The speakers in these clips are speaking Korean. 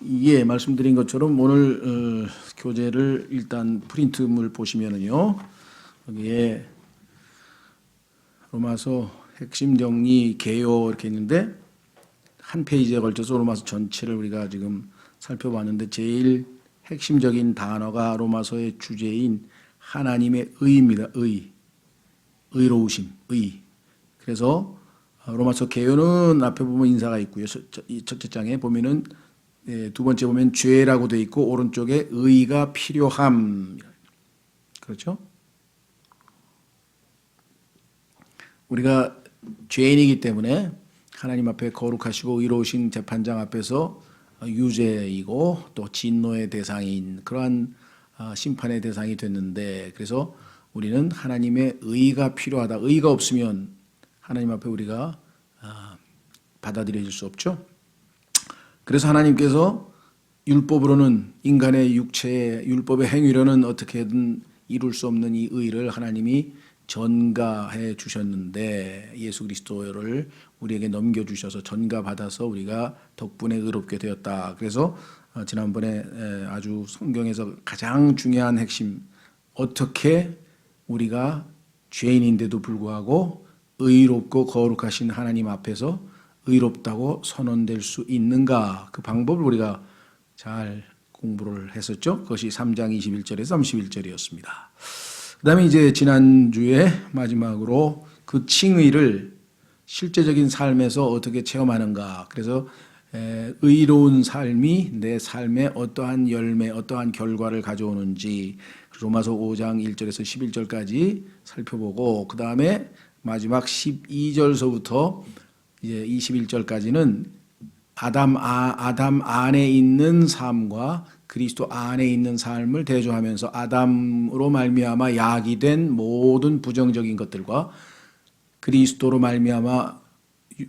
예, 말씀드린 것처럼 오늘 교재를 일단 프린트물 보시면은요, 여기에 로마서 핵심 정리 개요 이렇게 있는데 한 페이지에 걸쳐서 로마서 전체를 우리가 지금 살펴봤는데 제일 핵심적인 단어가 로마서의 주제인 하나님의 의입니다. 의로우심, 의. 그래서 로마서 개요는 앞에 보면 인사가 있고요. 첫째 장에 보면은 두 번째 보면 죄라고 돼 있고 오른쪽에 의가 필요함. 그렇죠? 우리가 죄인이기 때문에 하나님 앞에 거룩하시고 의로우신 재판장 앞에서 유죄이고 또 진노의 대상인 그러한 심판의 대상이 됐는데, 그래서 우리는 하나님의 의가 필요하다. 의가 없으면 하나님 앞에 우리가 받아들여질 수 없죠. 그래서 하나님께서 율법으로는 인간의 육체의 율법의 행위로는 어떻게든 이룰 수 없는 이 의를 하나님이 전가해 주셨는데, 예수 그리스도를 우리에게 넘겨주셔서 전가받아서 우리가 덕분에 의롭게 되었다. 그래서 지난번에 아주 성경에서 가장 중요한 핵심, 어떻게 우리가 죄인인데도 불구하고 의롭고 거룩하신 하나님 앞에서 의롭다고 선언될 수 있는가, 그 방법을 우리가 잘 공부를 했었죠. 그것이 3장 21절에서 31절이었습니다. 그 다음에 이제 지난주에 마지막으로 그 칭의를 실제적인 삶에서 어떻게 체험하는가. 그래서 의로운 삶이 내 삶에 어떠한 열매, 어떠한 결과를 가져오는지 로마서 5장 1절에서 11절까지 살펴보고, 그 다음에 마지막 12절서부터 이제 21절까지는 아담 안에 있는 삶과 그리스도 안에 있는 삶을 대조하면서 아담으로 말미암아 야기된 모든 부정적인 것들과 그리스도로 말미암아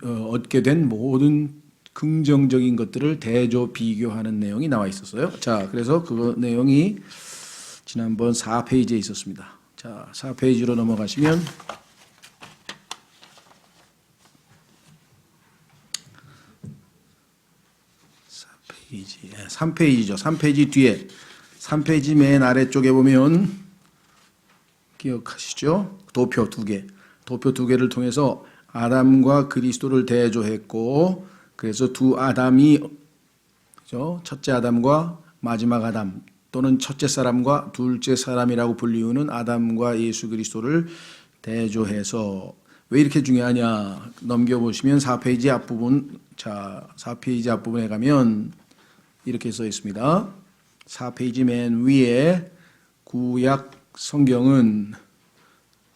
얻게 된 모든 긍정적인 것들을 대조 비교하는 내용이 나와 있었어요. 자, 그래서 그 내용이 지난번 4페이지에 있었습니다. 자, 4페이지로 넘어가시면 3페이지죠. 3페이지 뒤에 3페이지 맨 아래쪽에 보면 기억하시죠? 도표 두 개를 통해서 아담과 그리스도를 대조했고, 그래서 두 아담이, 그죠? 첫째 아담과 마지막 아담 또는 첫째 사람과 둘째 사람이라고 불리우는 아담과 예수 그리스도를 대조해서, 왜 이렇게 중요하냐 넘겨보시면 4페이지 앞부분, 자 4페이지 앞부분에 가면 이렇게 써 있습니다. 4페이지 맨 위에 구약 성경은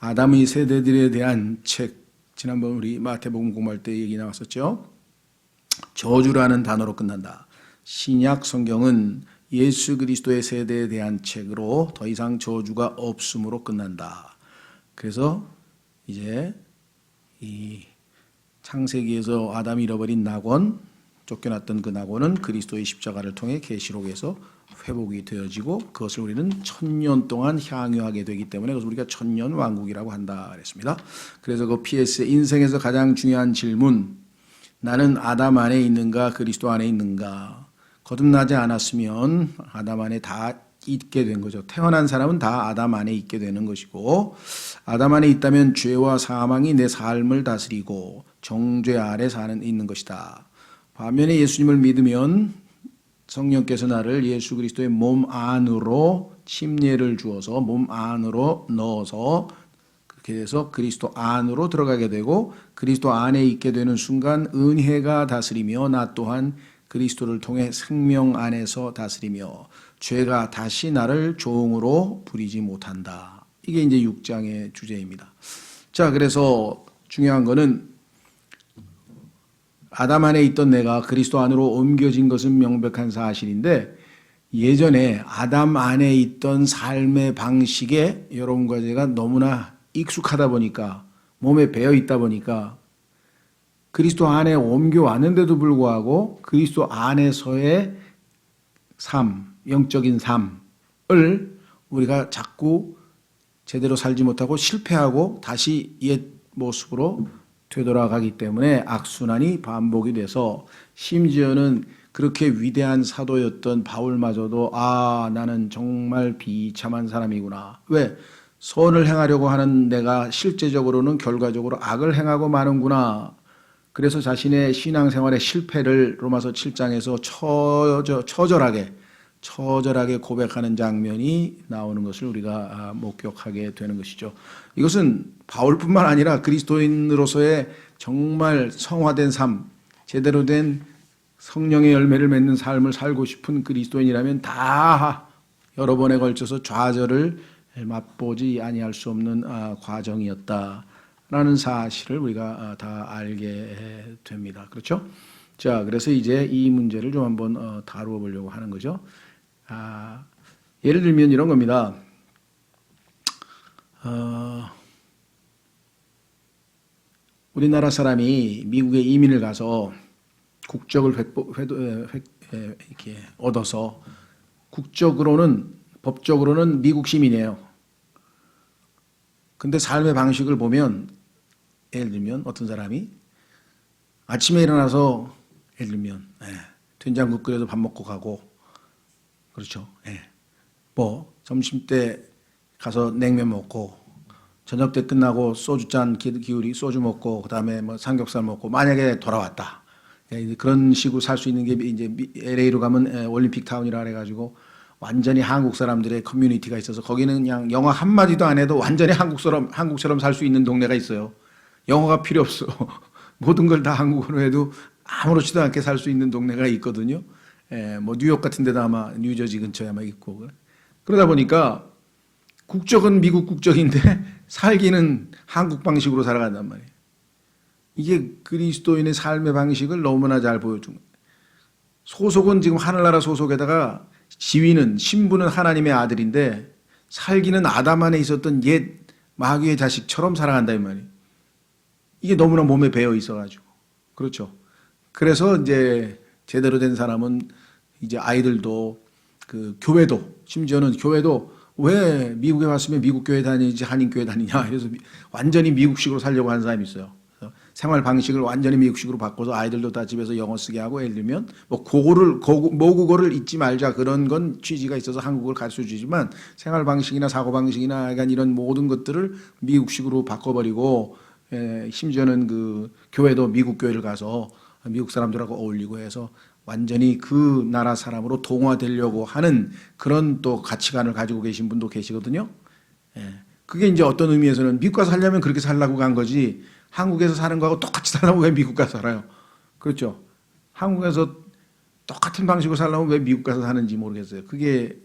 아담의 세대들에 대한 책, 지난번 우리 마태복음 공부할 때 얘기 나왔었죠. 저주라는 단어로 끝난다. 신약 성경은 예수 그리스도의 세대에 대한 책으로 더 이상 저주가 없음으로 끝난다. 그래서 이제 이 창세기에서 아담이 잃어버린 낙원, 쫓겨났던 그 낙원은 그리스도의 십자가를 통해 계시록에서 회복이 되어지고, 그것을 우리는 1000년 동안 향유하게 되기 때문에 그것을 우리가 천년왕국이라고 한다 그랬습니다. 그래서 그 PS 인생에서 가장 중요한 질문, 나는 아담 안에 있는가 그리스도 안에 있는가, 거듭나지 않았으면 아담 안에 다 있게 된 거죠. 태어난 사람은 다 아담 안에 있게 되는 것이고, 아담 안에 있다면 죄와 사망이 내 삶을 다스리고 정죄 아래 있는 것이다. 반면에 예수님을 믿으면 성령께서 나를 예수 그리스도의 몸 안으로 침례를 주어서 몸 안으로 넣어서 그렇게 돼서 그리스도 안으로 들어가게 되고, 그리스도 안에 있게 되는 순간 은혜가 다스리며 나 또한 그리스도를 통해 생명 안에서 다스리며 죄가 다시 나를 종으로 부리지 못한다. 이게 이제 6장의 주제입니다. 자, 그래서 중요한 거는 아담 안에 있던 내가 그리스도 안으로 옮겨진 것은 명백한 사실인데, 예전에 아담 안에 있던 삶의 방식에 여러분과 제가 너무나 익숙하다 보니까, 몸에 배어 있다 보니까 그리스도 안에 옮겨왔는데도 불구하고 그리스도 안에서의 삶, 영적인 삶을 우리가 자꾸 제대로 살지 못하고 실패하고 다시 옛 모습으로 되돌아가기 때문에 악순환이 반복이 돼서, 심지어는 그렇게 위대한 사도였던 바울마저도 나는 정말 비참한 사람이구나. 왜? 선을 행하려고 하는 내가 실제적으로는 결과적으로 악을 행하고 마는구나. 그래서 자신의 신앙생활의 실패를 로마서 7장에서 처절하게 고백하는 장면이 나오는 것을 우리가 목격하게 되는 것이죠. 이것은 바울뿐만 아니라 그리스도인으로서의 정말 성화된 삶, 제대로 된 성령의 열매를 맺는 삶을 살고 싶은 그리스도인이라면 다 여러 번에 걸쳐서 좌절을 맛보지 아니할 수 없는 과정이었다라는 사실을 우리가 다 알게 됩니다. 그렇죠? 자, 그래서 이제 이 문제를 좀 한번 다루어 보려고 하는 거죠. 예를 들면 이런 겁니다. 우리나라 사람이 미국에 이민을 가서 국적을 이렇게 얻어서 법적으로는 미국 시민이에요. 근데 삶의 방식을 보면 예를 들면 어떤 사람이 아침에 일어나서 예를 들면 된장국 끓여서 밥 먹고 가고 그렇죠. 뭐 점심 때 가서 냉면 먹고 저녁 때 끝나고 소주잔 기울이 소주 먹고 그다음에 뭐 삼겹살 먹고 만약에 돌아왔다. 그런 식으로 살 수 있는 게 이제 LA로 가면 올림픽 타운이라 그래가지고 완전히 한국 사람들의 커뮤니티가 있어서 거기는 그냥 영어 한마디도 안 해도 완전히 한국처럼 살 수 있는 동네가 있어요. 영어가 필요 없어. 모든 걸 다 한국어로 해도 아무렇지도 않게 살 수 있는 동네가 있거든요. 뭐 뉴욕 같은 데도 아마 뉴저지 근처에 아마 있고. 그러다 보니까 국적은 미국 국적인데 살기는 한국 방식으로 살아간단 말이에요. 이게 그리스도인의 삶의 방식을 너무나 잘 보여준 거예요. 소속은 지금 하늘나라 소속에다가 신부는 하나님의 아들인데 살기는 아담 안에 있었던 옛 마귀의 자식처럼 살아간다 이 말이에요. 이게 너무나 몸에 배어 있어가지고 그렇죠. 그래서 이제 제대로 된 사람은 이제 아이들도 그 교회도 심지어는 교회도 왜 미국에 왔으면 미국 교회 다니지 한인 교회 다니냐 그래서 완전히 미국식으로 살려고 하는 사람이 있어요. 생활 방식을 완전히 미국식으로 바꿔서 아이들도 다 집에서 영어 쓰게 하고 예를 들면 뭐 모국어를 잊지 말자 그런 건 취지가 있어서 한국어를 가르쳐 주지만 생활 방식이나 사고 방식이나 약간 이런 모든 것들을 미국식으로 바꿔버리고 심지어는 그 교회도 미국 교회를 가서 미국 사람들하고 어울리고 해서 완전히 그 나라 사람으로 동화되려고 하는 그런 또 가치관을 가지고 계신 분도 계시거든요. 그게 이제 어떤 의미에서는 미국 가서 살려면 그렇게 살라고 간 거지 한국에서 사는 거하고 똑같이 살려면 왜 미국 가서 살아요? 그렇죠. 한국에서 똑같은 방식으로 살려면 왜 미국 가서 사는지 모르겠어요. 그게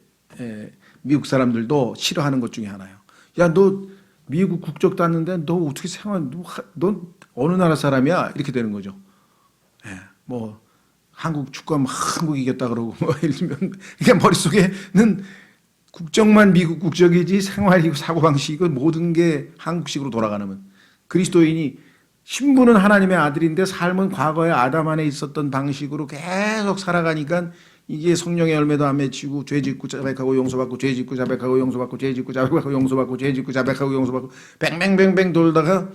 미국 사람들도 싫어하는 것 중에 하나예요. 야, 너 미국 국적 땄는데 너 어떻게 너 어느 나라 사람이야? 이렇게 되는 거죠. 뭐 한국 축구하면 한국 이겼다 그러고 뭐 예를 들면 이게 머릿속에는 국적만 미국 국적이지 생활이고 사고방식이고 모든 게 한국식으로 돌아가는 그리스도인이 신부는 하나님의 아들인데 삶은 과거에 아담 안에 있었던 방식으로 계속 살아가니까 이게 성령의 열매도 안 맺히고 죄 짓고 자백하고 용서받고 죄 짓고 자백하고 용서받고 죄 짓고 자백하고 용서받고 죄 짓고 자백하고 용서받고 뱅뱅뱅뱅 돌다가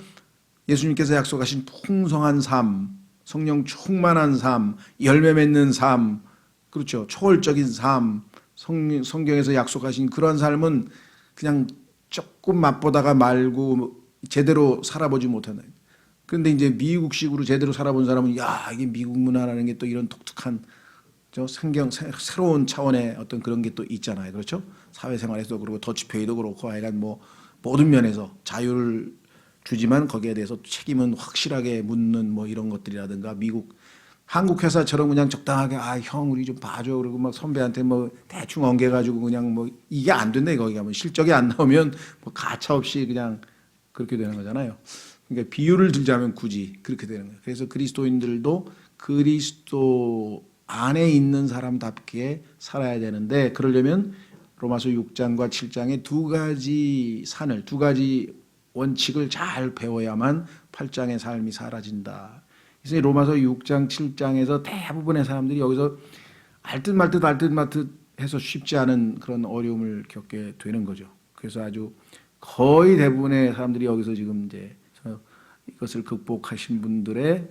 예수님께서 약속하신 풍성한 삶, 성령 충만한 삶, 열매 맺는 삶, 그렇죠. 초월적인 삶, 성경에서 약속하신 그런 삶은 그냥 조금 맛보다가 말고 제대로 살아보지 못하는. 그런데 이제 미국식으로 제대로 살아본 사람은 이게 미국 문화라는 게 또 이런 독특한 새로운 차원의 어떤 그런 게 또 있잖아요. 그렇죠? 사회생활에서도 그렇고 더치페이도 그렇고 하여간 뭐 모든 면에서 자유를 주지만 거기에 대해서 책임은 확실하게 묻는 뭐 이런 것들이라든가 한국 회사처럼 그냥 적당하게 형 우리 좀 봐줘 그러고 막 선배한테 뭐 대충 엉겨가지고 그냥 뭐 이게 안 된다 거기 가면 실적이 안 나오면 뭐 가차 없이 그냥 그렇게 되는 거잖아요. 그러니까 비유를 들자면 굳이 그렇게 되는 거예요. 그래서 그리스도인들도 그리스도 안에 있는 사람답게 살아야 되는데 그러려면 로마서 6장과 7장의 두 가지 원칙을 잘 배워야만 8장의 삶이 사라진다. 그래서 로마서 6장, 7장에서 대부분의 사람들이 여기서 알듯 말듯 해서 쉽지 않은 그런 어려움을 겪게 되는 거죠. 그래서 아주 거의 대부분의 사람들이 여기서 지금 이제 이것을 극복하신 분들의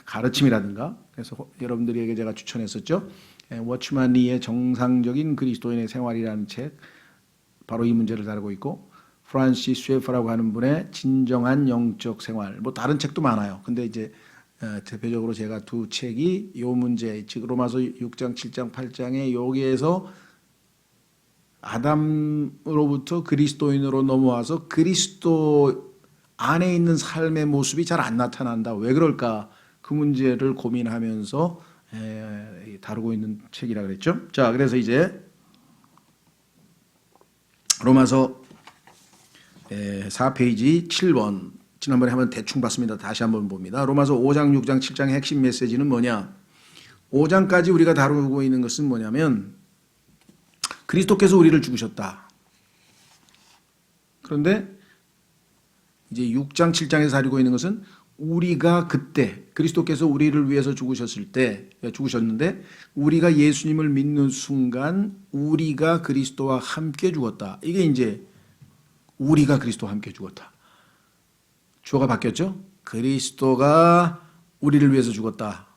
가르침이라든가, 그래서 여러분들에게 제가 추천했었죠. 워치만 리의 정상적인 그리스도인의 생활이라는 책, 바로 이 문제를 다루고 있고, 프란시스 쉐퍼라고 하는 분의 진정한 영적 생활, 뭐 다른 책도 많아요. 근데 이제 대표적으로 제가 두 책이 이 문제, 즉 로마서 6장, 7장, 8장에 여기에서 아담으로부터 그리스도인으로 넘어와서 그리스도 안에 있는 삶의 모습이 잘 안 나타난다. 왜 그럴까? 그 문제를 고민하면서 다루고 있는 책이라 그랬죠. 자, 그래서 이제 로마서 4페이지 7번, 지난번에 한번 대충 봤습니다. 다시 한번 봅니다. 로마서 5장, 6장, 7장의 핵심 메시지는 뭐냐? 5장까지 우리가 다루고 있는 것은 뭐냐면 그리스도께서 우리를 죽으셨다. 그런데 이제 6장, 7장에서 다루고 있는 것은 우리가 그때 그리스도께서 우리를 위해서 죽으셨는데 우리가 예수님을 믿는 순간 우리가 그리스도와 함께 죽었다. 이게 이제 우리가 그리스도와 함께 죽었다. 주어가 바뀌었죠? 그리스도가 우리를 위해서 죽었다.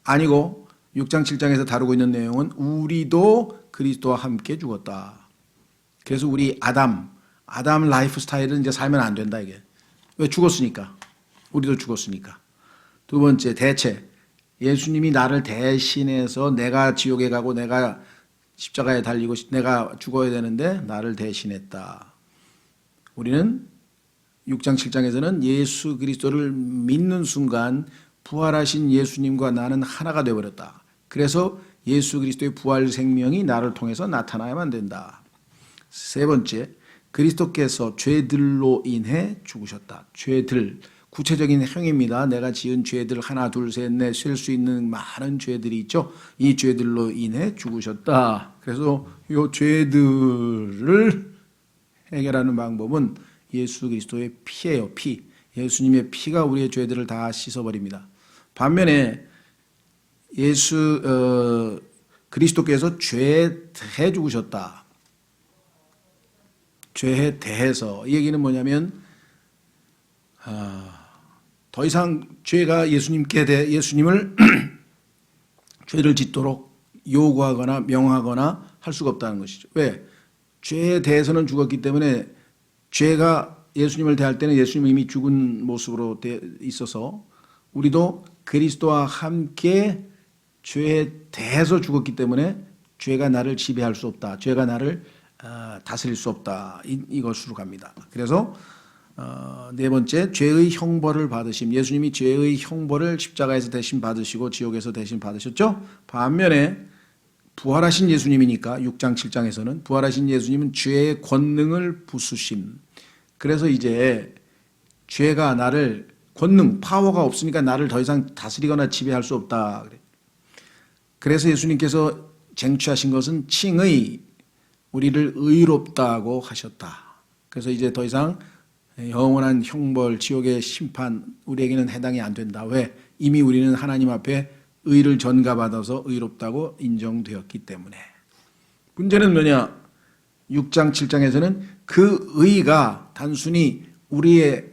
아니고 6장, 7장에서 다루고 있는 내용은 우리도 그리스도와 함께 죽었다. 그래서 우리 아담 라이프 스타일은 이제 살면 안 된다 이게. 왜? 죽었으니까. 우리도 죽었으니까. 두 번째, 대체. 예수님이 나를 대신해서 내가 지옥에 가고 내가 십자가에 달리고 내가 죽어야 되는데 나를 대신했다. 우리는 6장 7장에서는 예수 그리스도를 믿는 순간 부활하신 예수님과 나는 하나가 되어버렸다. 그래서 예수 그리스도의 부활 생명이 나를 통해서 나타나야만 된다. 세 번째, 그리스도께서 죄들로 인해 죽으셨다. 죄들, 구체적인 행위입니다. 내가 지은 죄들 하나, 둘, 셋, 넷 셀 수 있는 많은 죄들이 있죠. 이 죄들로 인해 죽으셨다. 그래서 이 죄들을 해결하는 방법은 예수 그리스도의 피예요. 피. 예수님의 피가 우리의 죄들을 다 씻어버립니다. 반면에 그리스도께서 죄에 대해 죽으셨다. 죄에 대해서. 이 얘기는 뭐냐면 더 이상 죄가 예수님을 죄를 짓도록 요구하거나 명하거나 할 수가 없다는 것이죠. 왜? 죄에 대해서는 죽었기 때문에 죄가 예수님을 대할 때는 예수님이 이미 죽은 모습으로 있어서 우리도 그리스도와 함께 죄에 대해서 죽었기 때문에 죄가 나를 지배할 수 없다. 죄가 나를 다스릴 수 없다. 이것으로 갑니다. 그래서 네 번째, 죄의 형벌을 받으심. 예수님이 죄의 형벌을 십자가에서 대신 받으시고 지옥에서 대신 받으셨죠. 반면에 부활하신 예수님이니까 6장 7장에서는 부활하신 예수님은 죄의 권능을 부수심. 그래서 이제 죄가 나를 파워가 없으니까 나를 더 이상 다스리거나 지배할 수 없다. 그래서 예수님께서 쟁취하신 것은 칭의, 우리를 의롭다고 하셨다. 그래서 이제 더 이상 영원한 형벌, 지옥의 심판 우리에게는 해당이 안 된다. 왜? 이미 우리는 하나님 앞에 의를 전가받아서 의롭다고 인정되었기 때문에. 문제는 뭐냐? 6장 7장에서는 그 의가 단순히 우리의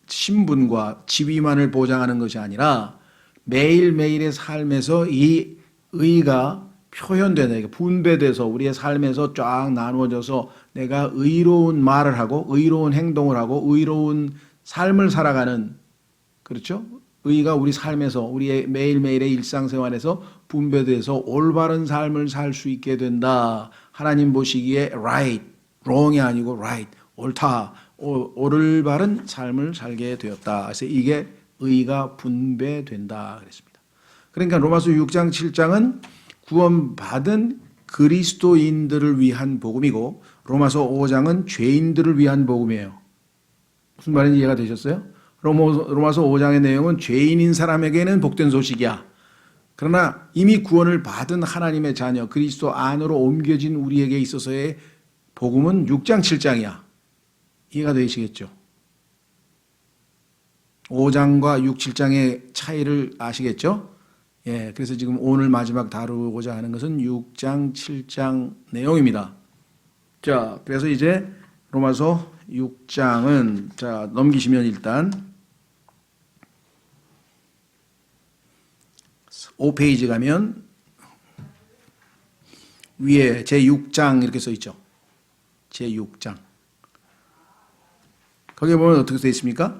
신분과 지위만을 보장하는 것이 아니라 매일매일의 삶에서 이 의가 표현되는, 분배돼서 우리의 삶에서 쫙 나누어져서 내가 의로운 말을 하고 의로운 행동을 하고 의로운 삶을 살아가는, 그렇죠? 의가 우리 삶에서 우리의 매일매일의 일상생활에서 분배돼서 올바른 삶을 살 수 있게 된다. 하나님 보시기에 right, wrong이 아니고 right, 옳다, 올바른 삶을 살게 되었다. 그래서 이게 의가 분배된다 그랬습니다. 그러니까 로마서 6장 7장은 구원받은 그리스도인들을 위한 복음이고 로마서 5장은 죄인들을 위한 복음이에요. 무슨 말인지 이해가 되셨어요? 로마서 5장의 내용은 죄인인 사람에게는 복된 소식이야. 그러나 이미 구원을 받은 하나님의 자녀 그리스도 안으로 옮겨진 우리에게 있어서의 복음은 6장 7장이야. 이해가 되시겠죠? 5장과 6, 7장의 차이를 아시겠죠? 예, 그래서 지금 오늘 마지막 다루고자 하는 것은 6장, 7장 내용입니다. 자, 그래서 이제 로마서 6장은 자 넘기시면 일단 5페이지 가면 위에 제6장 이렇게 써 있죠. 제6장. 거기에 보면 어떻게 써 있습니까?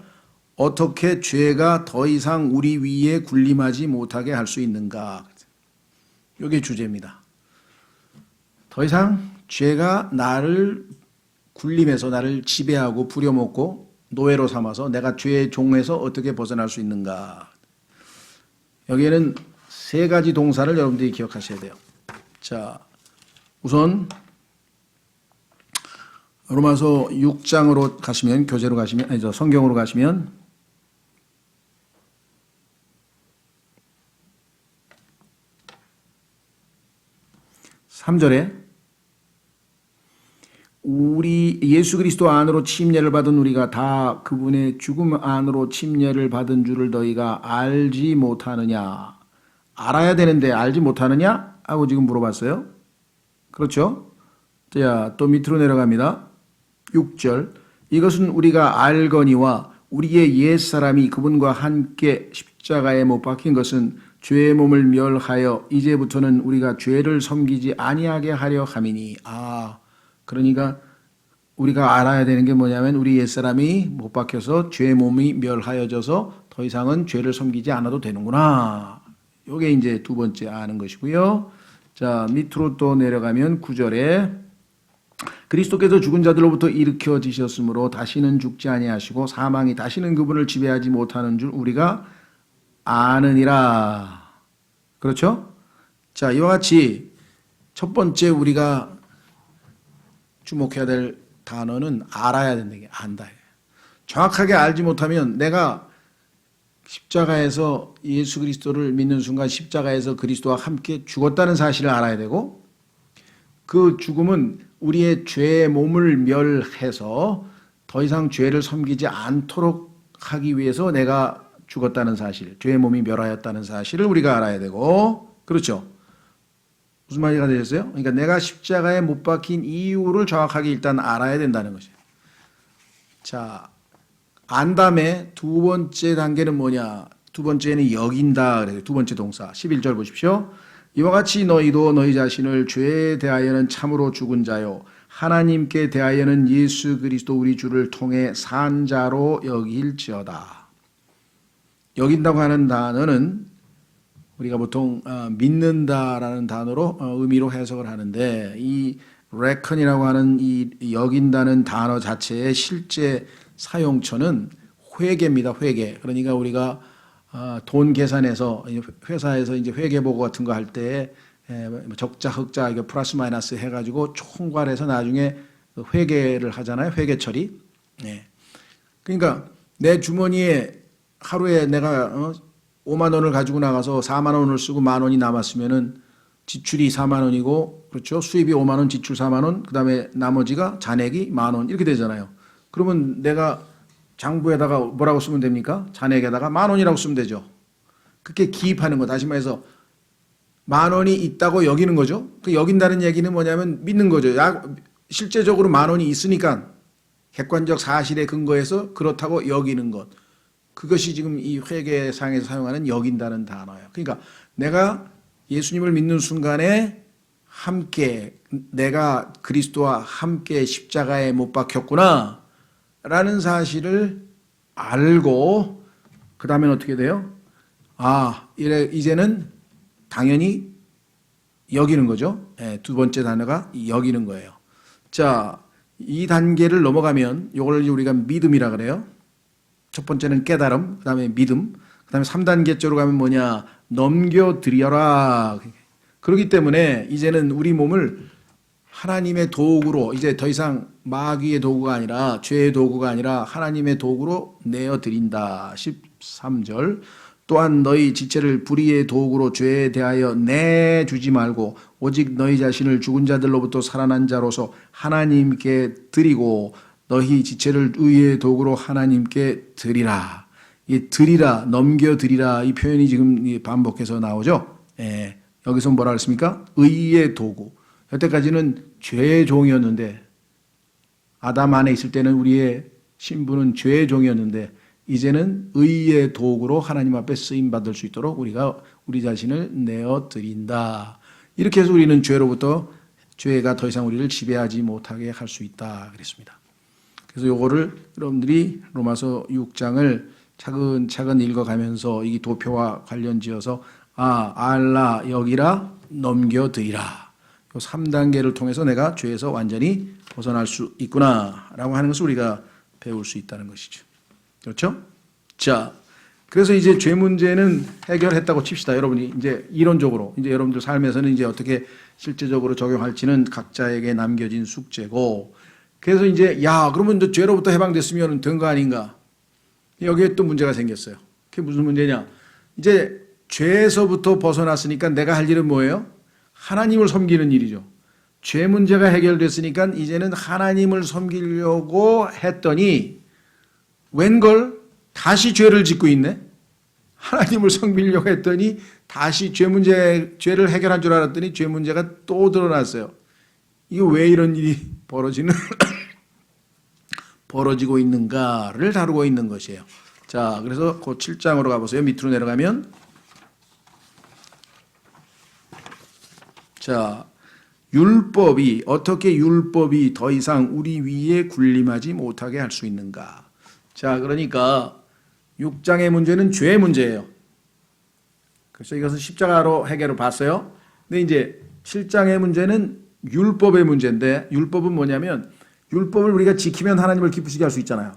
어떻게 죄가 더 이상 우리 위에 군림하지 못하게 할 수 있는가? 이게 주제입니다. 더 이상 죄가 나를 군림해서 나를 지배하고 부려먹고 노예로 삼아서 내가 죄의 종에서 어떻게 벗어날 수 있는가? 여기에는 세 가지 동사를 여러분들이 기억하셔야 돼요. 자, 우선 로마서 6장으로 가시면, 교재로 가시면, 아니죠, 성경으로 가시면 3절에 우리 예수 그리스도 안으로 침례를 받은 우리가 다 그분의 죽음 안으로 침례를 받은 줄을 너희가 알지 못하느냐. 알아야 되는데 알지 못하느냐? 하고 지금 물어봤어요. 그렇죠? 자, 또 밑으로 내려갑니다. 6절. 이것은 우리가 알거니와 우리의 옛사람이 그분과 함께 십자가에 못 박힌 것은 죄의 몸을 멸하여 이제부터는 우리가 죄를 섬기지 아니하게 하려 함이니. 그러니까 우리가 알아야 되는 게 뭐냐면 우리 옛사람이 못 박혀서 죄의 몸이 멸하여져서 더 이상은 죄를 섬기지 않아도 되는구나. 이게 이제 두 번째 아는 것이고요. 자, 밑으로 또 내려가면 9절에 그리스도께서 죽은 자들로부터 일으켜지셨으므로 다시는 죽지 아니하시고 사망이 다시는 그분을 지배하지 못하는 줄 우리가 아느니라. 그렇죠? 자, 이와 같이 첫 번째 우리가 주목해야 될 단어는 알아야 된다. 안다. 정확하게 알지 못하면 내가 십자가에서 예수 그리스도를 믿는 순간 십자가에서 그리스도와 함께 죽었다는 사실을 알아야 되고 그 죽음은 우리의 죄의 몸을 멸해서 더 이상 죄를 섬기지 않도록 하기 위해서 내가 죽었다는 사실, 죄의 몸이 멸하였다는 사실을 우리가 알아야 되고, 그렇죠? 무슨 말이가 되셨어요? 그러니까 내가 십자가에 못 박힌 이유를 정확하게 일단 알아야 된다는 것이에요. 자, 안 다음에 두 번째 단계는 뭐냐? 두 번째는 여긴다. 그래요. 두 번째 동사. 11절 보십시오. 이와 같이 너희도 너희 자신을 죄에 대하여는 참으로 죽은 자요 하나님께 대하여는 예수 그리스도 우리 주를 통해 산 자로 여길지어다. 여긴다고 하는 단어는 우리가 보통 믿는다라는 단어로 의미로 해석을 하는데 이 reckon이라고 하는 이 여긴다는 단어 자체의 실제 사용처는 회계입니다. 회계. 그러니까 우리가 돈 계산해서 회사에서 이제 회계 보고 같은 거 할 때 적자 흑자 이거 플러스 마이너스 해가지고 총괄해서 나중에 회계를 하잖아요. 회계 처리. 네. 그러니까 내 주머니에 하루에 내가 5만 원을 가지고 나가서 4만 원을 쓰고 만 원이 남았으면은 지출이 4만 원이고 그렇죠. 수입이 5만 원, 지출 4만 원, 그다음에 나머지가 잔액이 만 원 이렇게 되잖아요. 그러면 내가 장부에다가 뭐라고 쓰면 됩니까? 잔액에다가 만 원이라고 쓰면 되죠. 그렇게 기입하는 거. 다시 말해서 만 원이 있다고 여기는 거죠. 그 여긴다는 얘기는 뭐냐면 믿는 거죠. 실제적으로 만 원이 있으니까 객관적 사실에 근거해서 그렇다고 여기는 것. 그것이 지금 이 회계상에서 사용하는 여긴다는 단어예요. 그러니까 내가 예수님을 믿는 순간에 함께 내가 그리스도와 함께 십자가에 못 박혔구나 라는 사실을 알고 그 다음엔 어떻게 돼요? 이제는 당연히 여기는 거죠. 네, 두 번째 단어가 여기는 거예요. 자, 이 단계를 넘어가면 이걸 우리가 믿음이라 그래요. 첫 번째는 깨달음, 그 다음에 믿음, 그 다음에 3단계 쪽으로 가면 뭐냐? 넘겨드려라. 그렇기 때문에 이제는 우리 몸을 하나님의 도구로 이제 더 이상 마귀의 도구가 아니라 죄의 도구가 아니라 하나님의 도구로 내어드린다. 13절. 또한 너희 지체를 불의의 도구로 죄에 대하여 내주지 말고 오직 너희 자신을 죽은 자들로부터 살아난 자로서 하나님께 드리고 너희 지체를 의의 도구로 하나님께 드리라. 이 드리라, 넘겨드리라 이 표현이 지금 반복해서 나오죠. 여기서 뭐라 그랬습니까? 의의 도구. 여태까지는 죄의 종이었는데 아담 안에 있을 때는 우리의 신부는 죄의 종이었는데 이제는 의의 도구로 하나님 앞에 쓰임 받을 수 있도록 우리가 우리 자신을 내어 드린다. 이렇게 해서 우리는 죄가 더 이상 우리를 지배하지 못하게 할 수 있다 그랬습니다. 그래서 요거를 여러분들이 로마서 6장을 차근차근 읽어가면서 이 도표와 관련지어서 알라 여기라 넘겨드리라. 요 3단계를 통해서 내가 죄에서 완전히 벗어날 수 있구나라고 하는 것을 우리가 배울 수 있다는 것이죠. 그렇죠? 자, 그래서 이제 죄 문제는 해결했다고 칩시다. 여러분이 이제 이론적으로 이제 여러분들 삶에서는 이제 어떻게 실제적으로 적용할지는 각자에게 남겨진 숙제고, 그래서 이제 그러면 이제 죄로부터 해방됐으면 된 거 아닌가? 여기에 또 문제가 생겼어요. 그게 무슨 문제냐? 이제 죄에서부터 벗어났으니까 내가 할 일은 뭐예요? 하나님을 섬기는 일이죠. 죄 문제가 해결됐으니까 이제는 하나님을 섬기려고 했더니 웬걸 다시 죄를 짓고 있네. 하나님을 섬기려고 했더니 다시 죄를 해결한 줄 알았더니 죄 문제가 또 드러났어요. 이거 왜 이런 일이 벌어지고 있는가를 다루고 있는 것이에요. 자, 그래서 그 7장으로 가보세요. 밑으로 내려가면, 자, 어떻게 율법이 더 이상 우리 위에 군림하지 못하게 할 수 있는가? 자, 그러니까 6장의 문제는 죄의 문제예요. 그래서 이것은 십자가로 해결을 봤어요. 근데 이제 7장의 문제는 율법의 문제인데, 율법은 뭐냐면 율법을 우리가 지키면 하나님을 기쁘시게 할 수 있잖아요.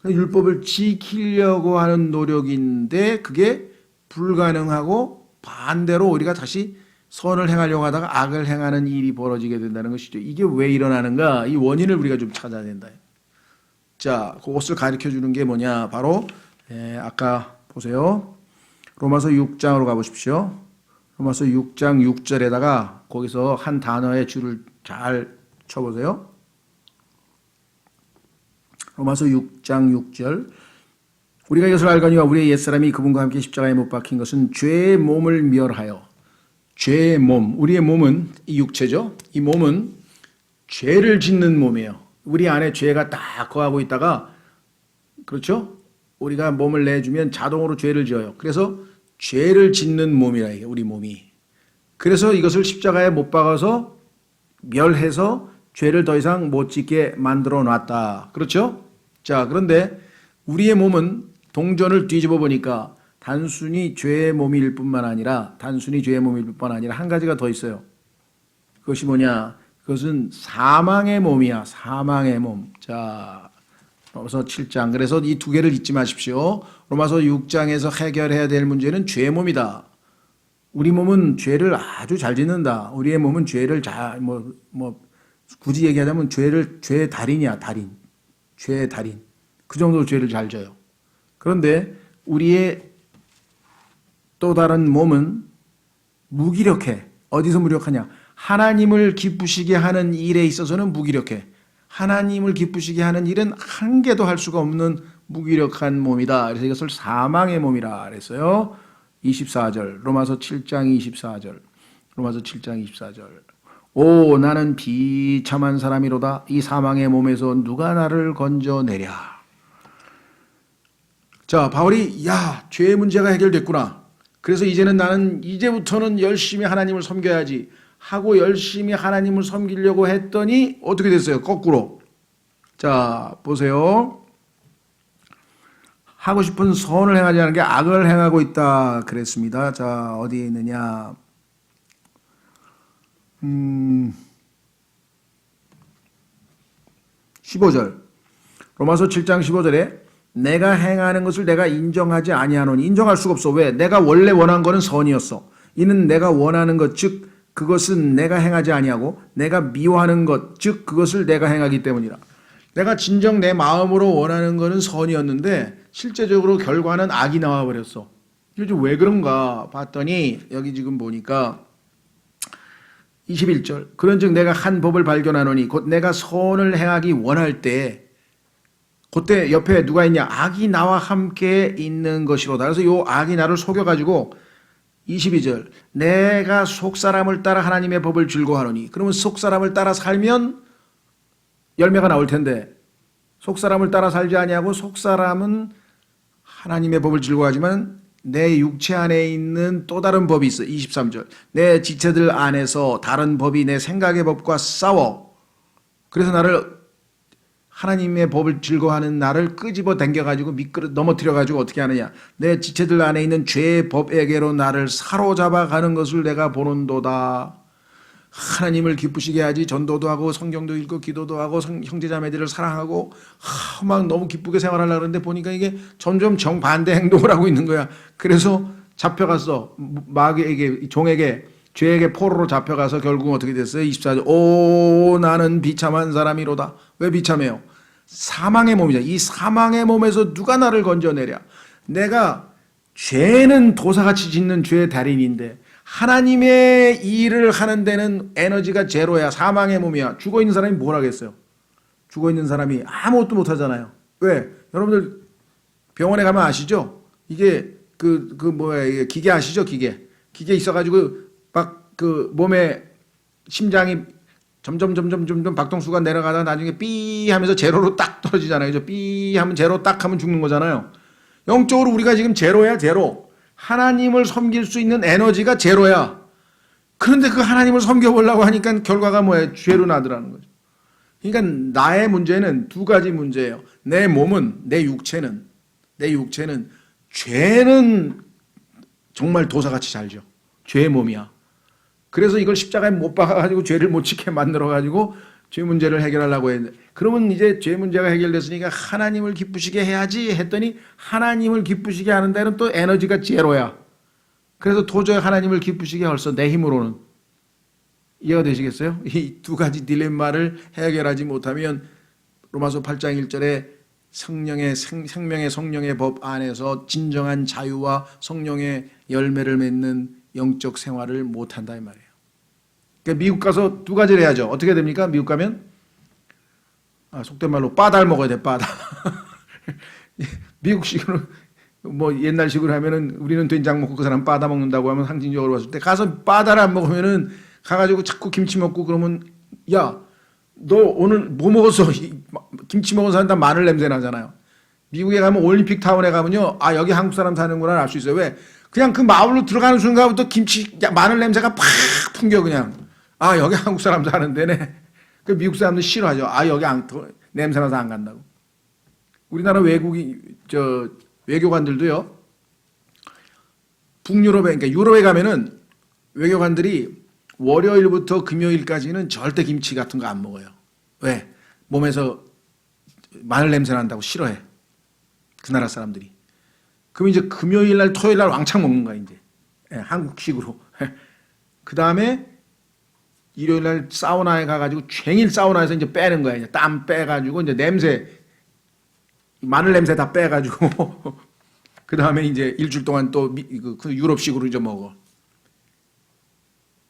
율법을 지키려고 하는 노력인데 그게 불가능하고 반대로 우리가 다시 선을 행하려고 하다가 악을 행하는 일이 벌어지게 된다는 것이죠. 이게 왜 일어나는가? 이 원인을 우리가 좀 찾아야 된다. 자, 그것을 가르쳐 주는 게 뭐냐? 바로 아까 보세요. 로마서 6장으로 가보십시오. 로마서 6장 6절에다가 거기서 한 단어의 줄을 잘 쳐보세요. 로마서 6장 6절. 우리가 이것을 알거니와 우리의 옛사람이 그분과 함께 십자가에 못 박힌 것은 죄의 몸을 멸하여, 죄의 몸, 우리의 몸은 이 육체죠. 이 몸은 죄를 짓는 몸이에요. 우리 안에 죄가 딱 거하고 있다가, 그렇죠? 우리가 몸을 내주면 자동으로 죄를 지어요. 그래서 죄를 짓는 몸이라 이게 우리 몸이. 그래서 이것을 십자가에 못 박아서 멸해서 죄를 더 이상 못 짓게 만들어 놨다. 그렇죠? 자, 그런데 우리의 몸은 동전을 뒤집어 보니까 단순히 죄의 몸일 뿐만 아니라 한 가지가 더 있어요. 그것이 뭐냐? 그것은 사망의 몸이야. 사망의 몸. 자, 로마서 7장. 그래서 이 두 개를 잊지 마십시오. 로마서 6장에서 해결해야 될 문제는 죄의 몸이다. 우리 몸은 죄를 아주 잘 짓는다. 우리의 몸은 죄를 굳이 얘기하자면 죄의 달인이야, 달인. 죄의 달인. 그 정도로 죄를 잘 져요. 그런데 우리의 또 다른 몸은 무기력해. 어디서 무력하냐? 하나님을 기쁘시게 하는 일에 있어서는 무기력해. 하나님을 기쁘시게 하는 일은 한 개도 할 수가 없는 무기력한 몸이다. 그래서 이것을 사망의 몸이라 그랬어요. 24절. 로마서 7장 24절. 로마서 7장 24절. 오, 나는 비참한 사람이로다. 이 사망의 몸에서 누가 나를 건져내랴. 자, 바울이 죄의 문제가 해결됐구나. 그래서 이제부터는 열심히 하나님을 섬겨야지 하고 열심히 하나님을 섬기려고 했더니 어떻게 됐어요? 거꾸로. 자, 보세요. 하고 싶은 선을 행하지 않은 게 악을 행하고 있다 그랬습니다. 자, 어디에 있느냐? 15절. 로마서 7장 15절에 내가 행하는 것을 내가 인정하지 아니하노니. 인정할 수가 없어. 왜? 내가 원래 원한 거는 선이었어. 이는 내가 원하는 것, 즉 그것은 내가 행하지 아니하고 내가 미워하는 것, 즉 그것을 내가 행하기 때문이라. 내가 진정 내 마음으로 원하는 거는 선이었는데 실제적으로 결과는 악이 나와버렸어. 이게 좀 왜 그런가 봤더니 여기 지금 보니까 21절. 그런즉 내가 한 법을 발견하노니 곧 내가 선을 행하기 원할 때 그때 옆에 누가 있냐? 악이 나와 함께 있는 것이로다. 그래서 요 악이 나를 속여가지고 22절. 내가 속사람을 따라 하나님의 법을 즐거워하노니. 그러면 속사람을 따라 살면 열매가 나올 텐데 속사람을 따라 살지 아니하고 속사람은 하나님의 법을 즐거워하지만 내 육체 안에 있는 또 다른 법이 있어. 23절. 내 지체들 안에서 다른 법이 내 생각의 법과 싸워. 그래서 나를 하나님의 법을 즐거워하는 나를 끄집어 당겨가지고 미끄러 넘어뜨려가지고 어떻게 하느냐. 내 지체들 안에 있는 죄의 법에게로 나를 사로잡아가는 것을 내가 보는도다. 하나님을 기쁘시게 하지 전도도 하고 성경도 읽고 기도도 하고 형제자매들을 사랑하고 막 너무 기쁘게 생활하려고 그러는데 보니까 이게 점점 정반대 행동을 하고 있는 거야. 그래서 잡혀갔어. 마귀에게, 종에게, 죄에게 포로로 잡혀가서 결국 어떻게 됐어요? 24절. 오, 나는 비참한 사람이로다. 왜 비참해요? 사망의 몸이죠. 이 사망의 몸에서 누가 나를 건져내랴. 내가 죄는 도사같이 짓는 죄의 달인인데 하나님의 일을 하는 데는 에너지가 제로야. 사망의 몸이야. 죽어있는 사람이 뭘 하겠어요? 죽어있는 사람이 아무것도 못하잖아요. 왜? 여러분들 병원에 가면 아시죠? 이게 이게 기계 아시죠? 기계 있어가지고 막 그 몸에 심장이 점점 박동수가 내려가다가 나중에 삐 하면서 제로로 딱 떨어지잖아요. 그죠? 삐 하면 제로 딱 하면 죽는 거잖아요. 영적으로 우리가 지금 제로야, 제로. 하나님을 섬길 수 있는 에너지가 제로야. 그런데 그 하나님을 섬겨보려고 하니까 결과가 뭐예요? 죄로 나더라는 거죠. 그러니까 나의 문제는 두 가지 문제예요. 내 몸은, 내 육체는 죄는 정말 도사같이 살죠. 죄의 몸이야. 그래서 이걸 십자가에 못 박아가지고 죄를 못 지게 만들어가지고 죄 문제를 해결하려고 했는데, 그러면 이제 죄 문제가 해결됐으니까 하나님을 기쁘시게 해야지 했더니 하나님을 기쁘시게 하는 데는 또 에너지가 제로야. 그래서 도저히 하나님을 기쁘시게 할 수 내 힘으로는. 이해가 되시겠어요? 이 두 가지 딜레마를 해결하지 못하면 로마서 8장 1절에 생명의 성령의 법 안에서 진정한 자유와 성령의 열매를 맺는 영적 생활을 못한다 이 말이에요. 그러니까 미국 가서 두 가지를 해야죠. 어떻게 됩니까? 미국 가면 속된 말로 빠다를 먹어야 돼. 빠다. 미국식으로 뭐 옛날식으로 하면은 우리는 된장 먹고 그 사람 빠다 먹는다고 하면 상징적으로 봤을 때 가서 빠다를 안 먹으면은 가가지고 자꾸 김치 먹고 그러면 야, 너 오늘 뭐 먹었어? 김치 먹은 사람 다 마늘 냄새 나잖아요. 미국에 가면 올림픽 타운에 가면요, 여기 한국 사람 사는구나 알 수 있어요. 왜? 그냥 그 마을로 들어가는 순간부터 마늘 냄새가 팍 풍겨 그냥. 여기 한국 사람 사는 데네. 그 미국 사람들 싫어하죠. 여기 냄새 나서 안 간다고. 우리나라 외교관들도요. 북유럽에, 그러니까 유럽에 가면은 외교관들이 월요일부터 금요일까지는 절대 김치 같은 거 안 먹어요. 왜? 몸에서 마늘 냄새 난다고 싫어해. 그 나라 사람들이. 그럼 이제 금요일 날, 토요일 날 왕창 먹는 거야, 이제. 한국식으로. 그 다음에 일요일 날 사우나에 가가지고 쟁일 사우나에서 이제 빼는 거야. 이제 땀 빼가지고 이제 냄새, 마늘 냄새 다 빼가지고. 그 다음에 이제 일주일 동안 또 그 유럽식으로 이제 먹어.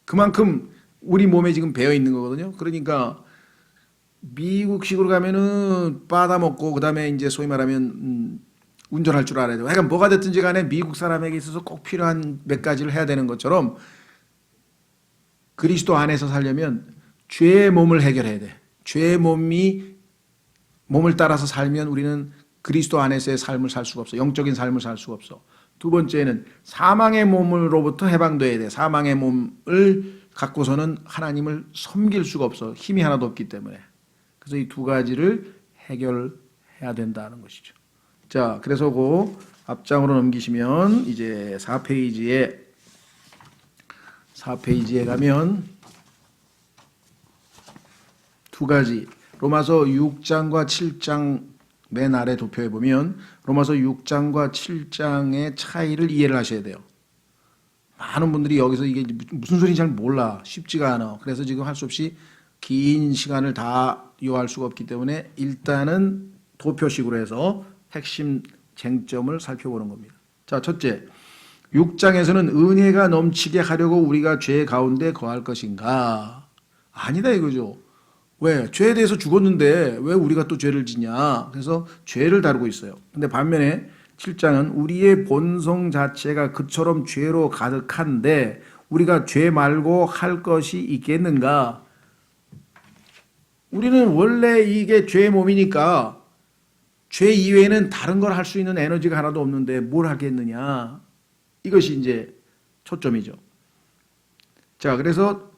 그만큼 우리 몸에 지금 배어 있는 거거든요. 그러니까 미국식으로 가면은 빠다 먹고, 그 다음에 이제 소위 말하면, 운전할 줄 알아야 돼요. 그러니까 뭐가 됐든지 간에 미국 사람에게 있어서 꼭 필요한 몇 가지를 해야 되는 것처럼 그리스도 안에서 살려면 죄의 몸을 해결해야 돼. 죄의 몸을 따라서 살면 우리는 그리스도 안에서의 삶을 살 수가 없어. 영적인 삶을 살 수가 없어. 두 번째는 사망의 몸으로부터 해방돼야 돼. 사망의 몸을 갖고서는 하나님을 섬길 수가 없어. 힘이 하나도 없기 때문에. 그래서 이 두 가지를 해결해야 된다는 것이죠. 자, 그래서 그 앞장으로 넘기시면 이제 4페이지에 가면 두 가지, 로마서 6장과 7장 맨 아래 도표에 보면 로마서 6장과 7장의 차이를 이해를 하셔야 돼요. 많은 분들이 여기서 이게 무슨 소리인지 잘 몰라. 쉽지가 않아. 그래서 지금 할 수 없이 긴 시간을 다 요할 수가 없기 때문에 일단은 도표식으로 해서 핵심 쟁점을 살펴보는 겁니다. 자, 첫째, 6장에서는 은혜가 넘치게 하려고 우리가 죄 가운데 거할 것인가? 아니다 이거죠. 왜? 죄에 대해서 죽었는데 왜 우리가 또 죄를 지냐? 그래서 죄를 다루고 있어요. 근데 반면에 7장은 우리의 본성 자체가 그처럼 죄로 가득한데 우리가 죄 말고 할 것이 있겠는가? 우리는 원래 이게 죄의 몸이니까 죄 이외에는 다른 걸 할 수 있는 에너지가 하나도 없는데 뭘 하겠느냐. 이것이 이제 초점이죠. 자, 그래서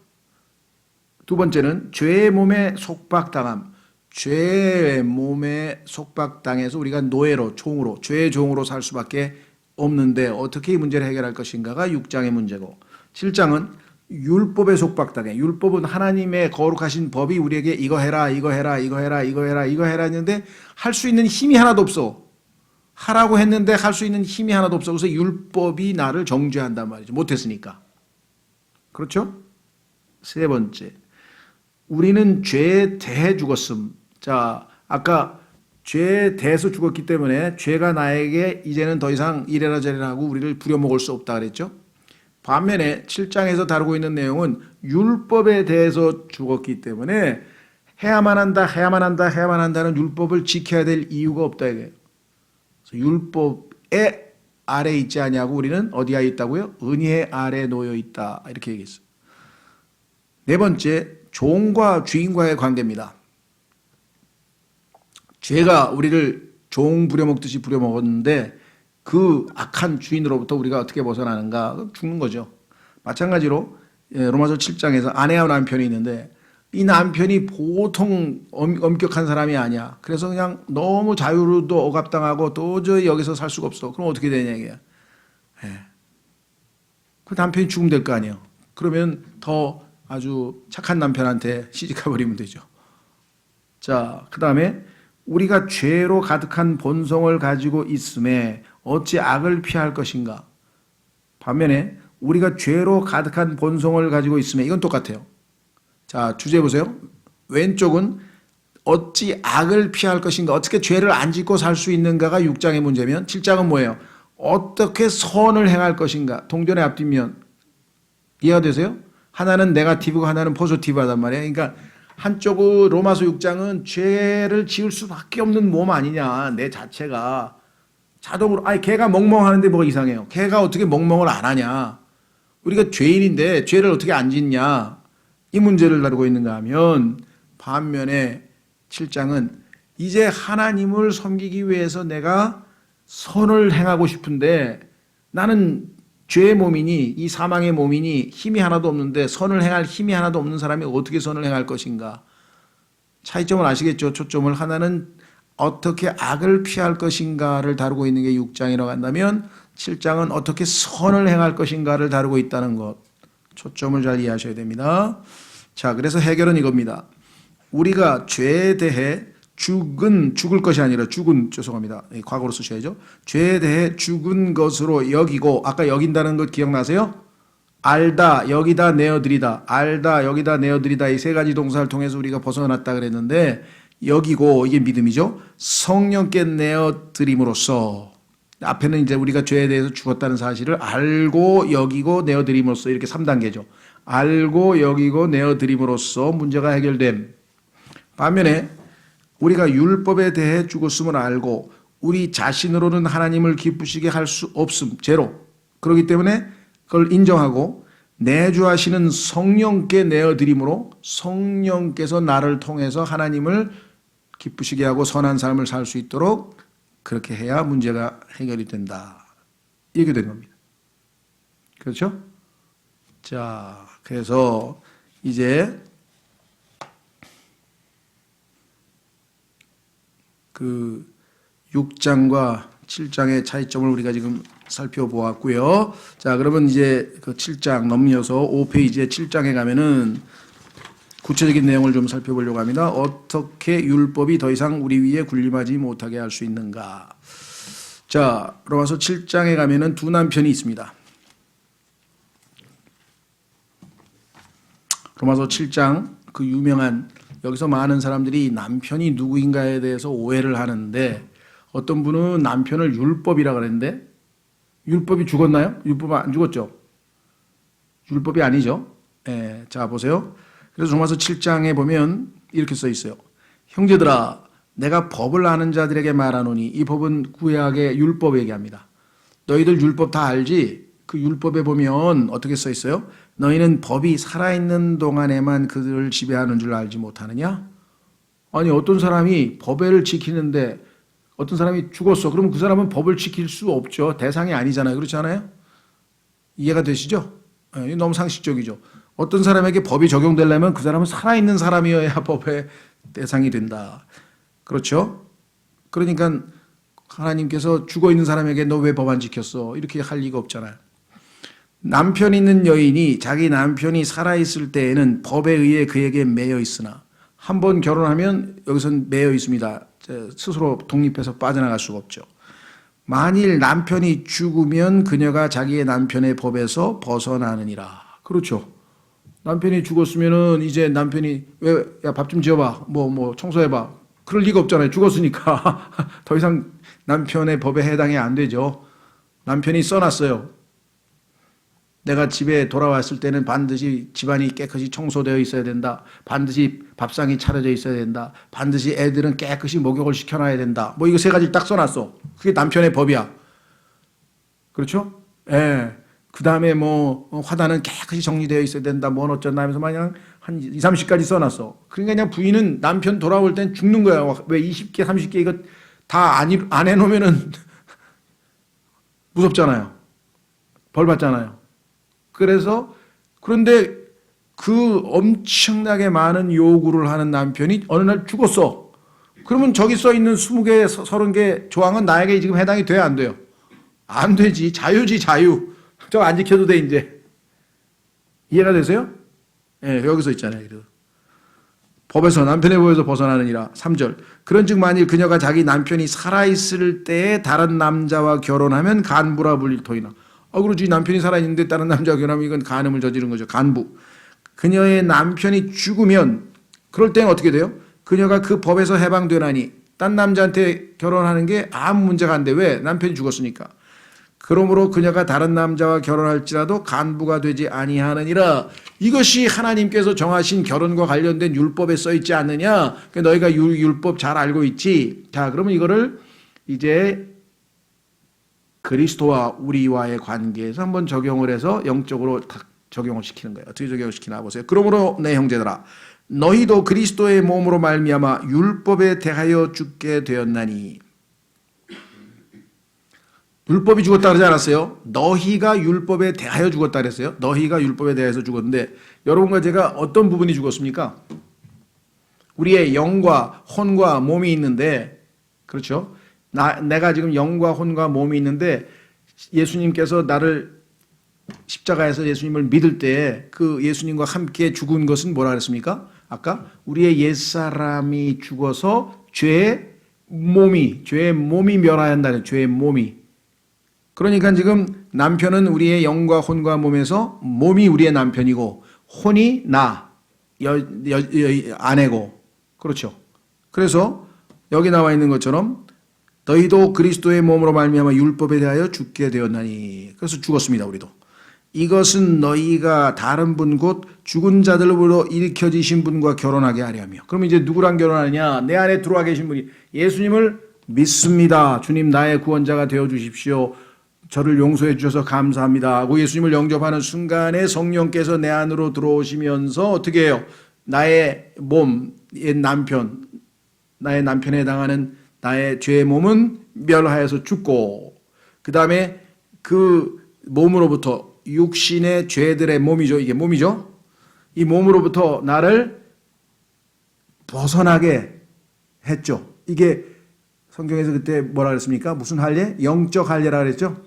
두 번째는 죄의 몸에 속박당함. 죄의 몸에 속박당해서 우리가 노예로, 종으로, 죄의 종으로 살 수밖에 없는데 어떻게 이 문제를 해결할 것인가가 6장의 문제고, 7장은 율법에 속박당해. 율법은 하나님의 거룩하신 법이 우리에게 이거 해라, 이거 해라, 이거 해라, 이거 해라, 이거 해라 했는데 할 수 있는 힘이 하나도 없어. 하라고 했는데 할 수 있는 힘이 하나도 없어. 그래서 율법이 나를 정죄한단 말이죠. 못했으니까. 그렇죠? 세 번째, 우리는 죄에 대해 죽었음. 자, 아까 죄에 대해서 죽었기 때문에 죄가 나에게 이제는 더 이상 이래라 저래라 하고 우리를 부려먹을 수 없다 그랬죠. 반면에 7장에서 다루고 있는 내용은 율법에 대해서 죽었기 때문에 해야만 한다, 해야만 한다, 해야만 한다는 율법을 지켜야 될 이유가 없다 이거예요. 그래서 율법의 아래 있지 아니하고 우리는 어디에 있다고요? 은혜의 아래 놓여 있다 이렇게 얘기했어요. 네 번째, 종과 주인과의 관계입니다. 죄가 우리를 종 부려먹듯이 부려먹었는데 그 악한 주인으로부터 우리가 어떻게 벗어나는가? 죽는 거죠. 마찬가지로 로마서 7장에서 아내와 남편이 있는데 이 남편이 보통 엄격한 사람이 아니야. 그래서 그냥 너무 자유로도 억압당하고 도저히 여기서 살 수가 없어. 그럼 어떻게 되냐 이게. 그 남편이 죽으면 될 거 아니에요. 그러면 더 아주 착한 남편한테 시집가버리면 되죠. 자, 그 다음에 우리가 죄로 가득한 본성을 가지고 있음에 어찌 악을 피할 것인가. 반면에 우리가 죄로 가득한 본성을 가지고 있음에 이건 똑같아요. 자, 주제 보세요. 왼쪽은 어찌 악을 피할 것인가. 어떻게 죄를 안 짓고 살 수 있는가가 6장의 문제면 7장은 뭐예요? 어떻게 선을 행할 것인가. 동전의 앞뒷면 이해가 되세요? 하나는 네거티브고 하나는 포지티브하단 말이에요. 그러니까 한쪽은 로마서 6장은 죄를 지을 수밖에 없는 몸 아니냐. 내 자체가 자동으로 아니 걔가 멍멍하는데 뭐가 이상해요. 걔가 어떻게 멍멍을 안 하냐. 우리가 죄인인데 죄를 어떻게 안 짓냐. 이 문제를 다루고 있는가 하면 반면에 7장은 이제 하나님을 섬기기 위해서 내가 선을 행하고 싶은데 나는 죄의 몸이니 이 사망의 몸이니 힘이 하나도 없는데 선을 행할 힘이 하나도 없는 사람이 어떻게 선을 행할 것인가. 차이점을 아시겠죠? 초점을 하나는 어떻게 악을 피할 것인가를 다루고 있는 게 6장이라고 한다면 7장은 어떻게 선을 행할 것인가를 다루고 있다는 것. 초점을 잘 이해하셔야 됩니다. 자, 그래서 해결은 이겁니다. 우리가 죄에 대해 죽을 것이 아니라 죄송합니다. 과거로 쓰셔야죠. 죄에 대해 죽은 것으로 여기고, 아까 여긴다는 것 기억나세요? 알다, 여기다 내어드리다, 알다, 여기다 내어드리다 이 세 가지 동사를 통해서 우리가 벗어났다 그랬는데 여기고 이게 믿음이죠. 성령께 내어드림으로써 앞에는 이제 우리가 죄에 대해서 죽었다는 사실을 알고 여기고 내어드림으로써 이렇게 3단계죠. 알고 여기고 내어드림으로써 문제가 해결됨. 반면에 우리가 율법에 대해 죽었음을 알고 우리 자신으로는 하나님을 기쁘시게 할 수 없음. 제로. 그렇기 때문에 그걸 인정하고 내주하시는 성령께 내어드림으로 성령께서 나를 통해서 하나님을 기쁘시게 하고 선한 삶을 살 수 있도록 그렇게 해야 문제가 해결이 된다. 이렇게 된 겁니다. 그렇죠? 자, 그래서 이제 그 6장과 7장의 차이점을 우리가 지금 살펴보았고요. 자, 그러면 이제 그 7장 넘겨서 5페이지에 7장에 가면은 구체적인 내용을 좀 살펴보려고 합니다. 어떻게 율법이 더 이상 우리 위에 군림하지 못하게 할 수 있는가. 자, 로마서 7장에 가면은 두 남편이 있습니다. 로마서 7장 그 유명한 여기서 많은 사람들이 남편이 누구인가에 대해서 오해를 하는데 어떤 분은 남편을 율법이라 그랬는데 율법이 죽었나요? 율법은 안 죽었죠. 율법이 아니죠. 자, 보세요. 그래서 로마서 7장에 보면 이렇게 써 있어요. 형제들아, 내가 법을 아는 자들에게 말하노니 이 법은 구약의 율법 얘기합니다. 너희들 율법 다 알지? 그 율법에 보면 어떻게 써 있어요? 너희는 법이 살아있는 동안에만 그들을 지배하는 줄 알지 못하느냐? 아니, 어떤 사람이 법을 지키는데 어떤 사람이 죽었어. 그러면 그 사람은 법을 지킬 수 없죠. 대상이 아니잖아요. 그렇지 않아요? 이해가 되시죠? 너무 상식적이죠. 어떤 사람에게 법이 적용되려면 그 사람은 살아있는 사람이어야 법의 대상이 된다. 그렇죠? 그러니까 하나님께서 죽어있는 사람에게 너 왜 법 안 지켰어? 이렇게 할 리가 없잖아요. 남편 있는 여인이 자기 남편이 살아있을 때에는 법에 의해 그에게 매여 있으나 한 번 결혼하면 여기선 매여 있습니다. 스스로 독립해서 빠져나갈 수가 없죠. 만일 남편이 죽으면 그녀가 자기의 남편의 법에서 벗어나느니라. 그렇죠. 남편이 죽었으면은 이제 남편이 왜 야 밥 좀 지어봐, 뭐 청소해봐. 그럴 리가 없잖아요. 죽었으니까 더 이상 남편의 법에 해당이 안 되죠. 남편이 써놨어요. 내가 집에 돌아왔을 때는 반드시 집안이 깨끗이 청소되어 있어야 된다. 반드시 밥상이 차려져 있어야 된다. 반드시 애들은 깨끗이 목욕을 시켜놔야 된다. 뭐 이거 세 가지를 딱 써놨어. 그게 남편의 법이야. 그렇죠? 예. 그 다음에 뭐 화단은 깨끗이 정리되어 있어야 된다. 뭔 어쩐다 하면서 그냥 한 20, 30가지 써놨어. 그러니까 그냥 부인은 남편 돌아올 땐 죽는 거야. 왜 20개, 30개 이거 다 안 해놓으면은 무섭잖아요. 벌 받잖아요. 그런데 그 엄청나게 많은 요구를 하는 남편이 어느 날 죽었어. 그러면 저기 써 있는 20개, 30개 조항은 나에게 지금 해당이 돼야 안 돼요? 안 되지. 자유지, 자유. 저거 안 지켜도 돼, 이제. 이해가 되세요? 예, 여기서 있잖아요. 법에서, 남편의 법에서 벗어나느니라. 3절. 그런즉 만일 그녀가 자기 남편이 살아있을 때에 다른 남자와 결혼하면 간부라 불릴 터이나. 그렇지. 남편이 살아있는데 다른 남자와 결혼하면 이건 간음을 저지른 거죠. 간부. 그녀의 남편이 죽으면 그럴 때는 어떻게 돼요? 그녀가 그 법에서 해방되나니 딴 남자한테 결혼하는 게 아무 문제가 안 돼. 왜? 남편이 죽었으니까. 그러므로 그녀가 다른 남자와 결혼할지라도 간부가 되지 아니하느니라. 이것이 하나님께서 정하신 결혼과 관련된 율법에 써 있지 않느냐? 그러니까 너희가 율법 잘 알고 있지? 자, 그러면 이거를 이제 그리스도와 우리와의 관계에서 한번 적용을 해서 영적으로 적용을 시키는 거예요. 어떻게 적용을 시키나 보세요. 그러므로 내 형제들아, 너희도 그리스도의 몸으로 말미암아 율법에 대하여 죽게 되었나니. 율법이 죽었다 그러지 않았어요? 너희가 율법에 대하여 죽었다 그랬어요. 너희가 율법에 대해서 죽었는데 여러분과 제가 어떤 부분이 죽었습니까? 우리의 영과 혼과 몸이 있는데, 그렇죠? 내가 지금 영과 혼과 몸이 있는데 예수님께서 나를 십자가에서 예수님을 믿을 때 그 예수님과 함께 죽은 것은 뭐라 그랬습니까? 아까 우리의 옛사람이 죽어서 죄의 몸이 멸하야 한다는, 죄의 몸이. 그러니까 지금 남편은 우리의 영과 혼과 몸에서 몸이 우리의 남편이고 혼이 아내고. 그렇죠. 그래서 여기 나와 있는 것처럼 너희도 그리스도의 몸으로 말미암아 율법에 대하여 죽게 되었나니. 그래서 죽었습니다. 우리도. 이것은 너희가 다른 분 곧 죽은 자들로 일으켜지신 분과 결혼하게 하려 하며. 그러면 이제 누구랑 결혼하느냐? 내 안에 들어와 계신 분이 예수님을 믿습니다. 주님 나의 구원자가 되어 주십시오. 저를 용서해 주셔서 감사합니다 하고 예수님을 영접하는 순간에 성령께서 내 안으로 들어오시면서 어떻게 해요? 나의 몸, 옛 남편, 나의 남편에 해당하는 나의 죄의 몸은 멸하여서 죽고, 그 다음에 그 몸으로부터 육신의 죄들의 몸이죠. 이게 몸이죠. 이 몸으로부터 나를 벗어나게 했죠. 이게 성경에서 그때 뭐라 그랬습니까? 무슨 할례? 영적 할례라 그랬죠.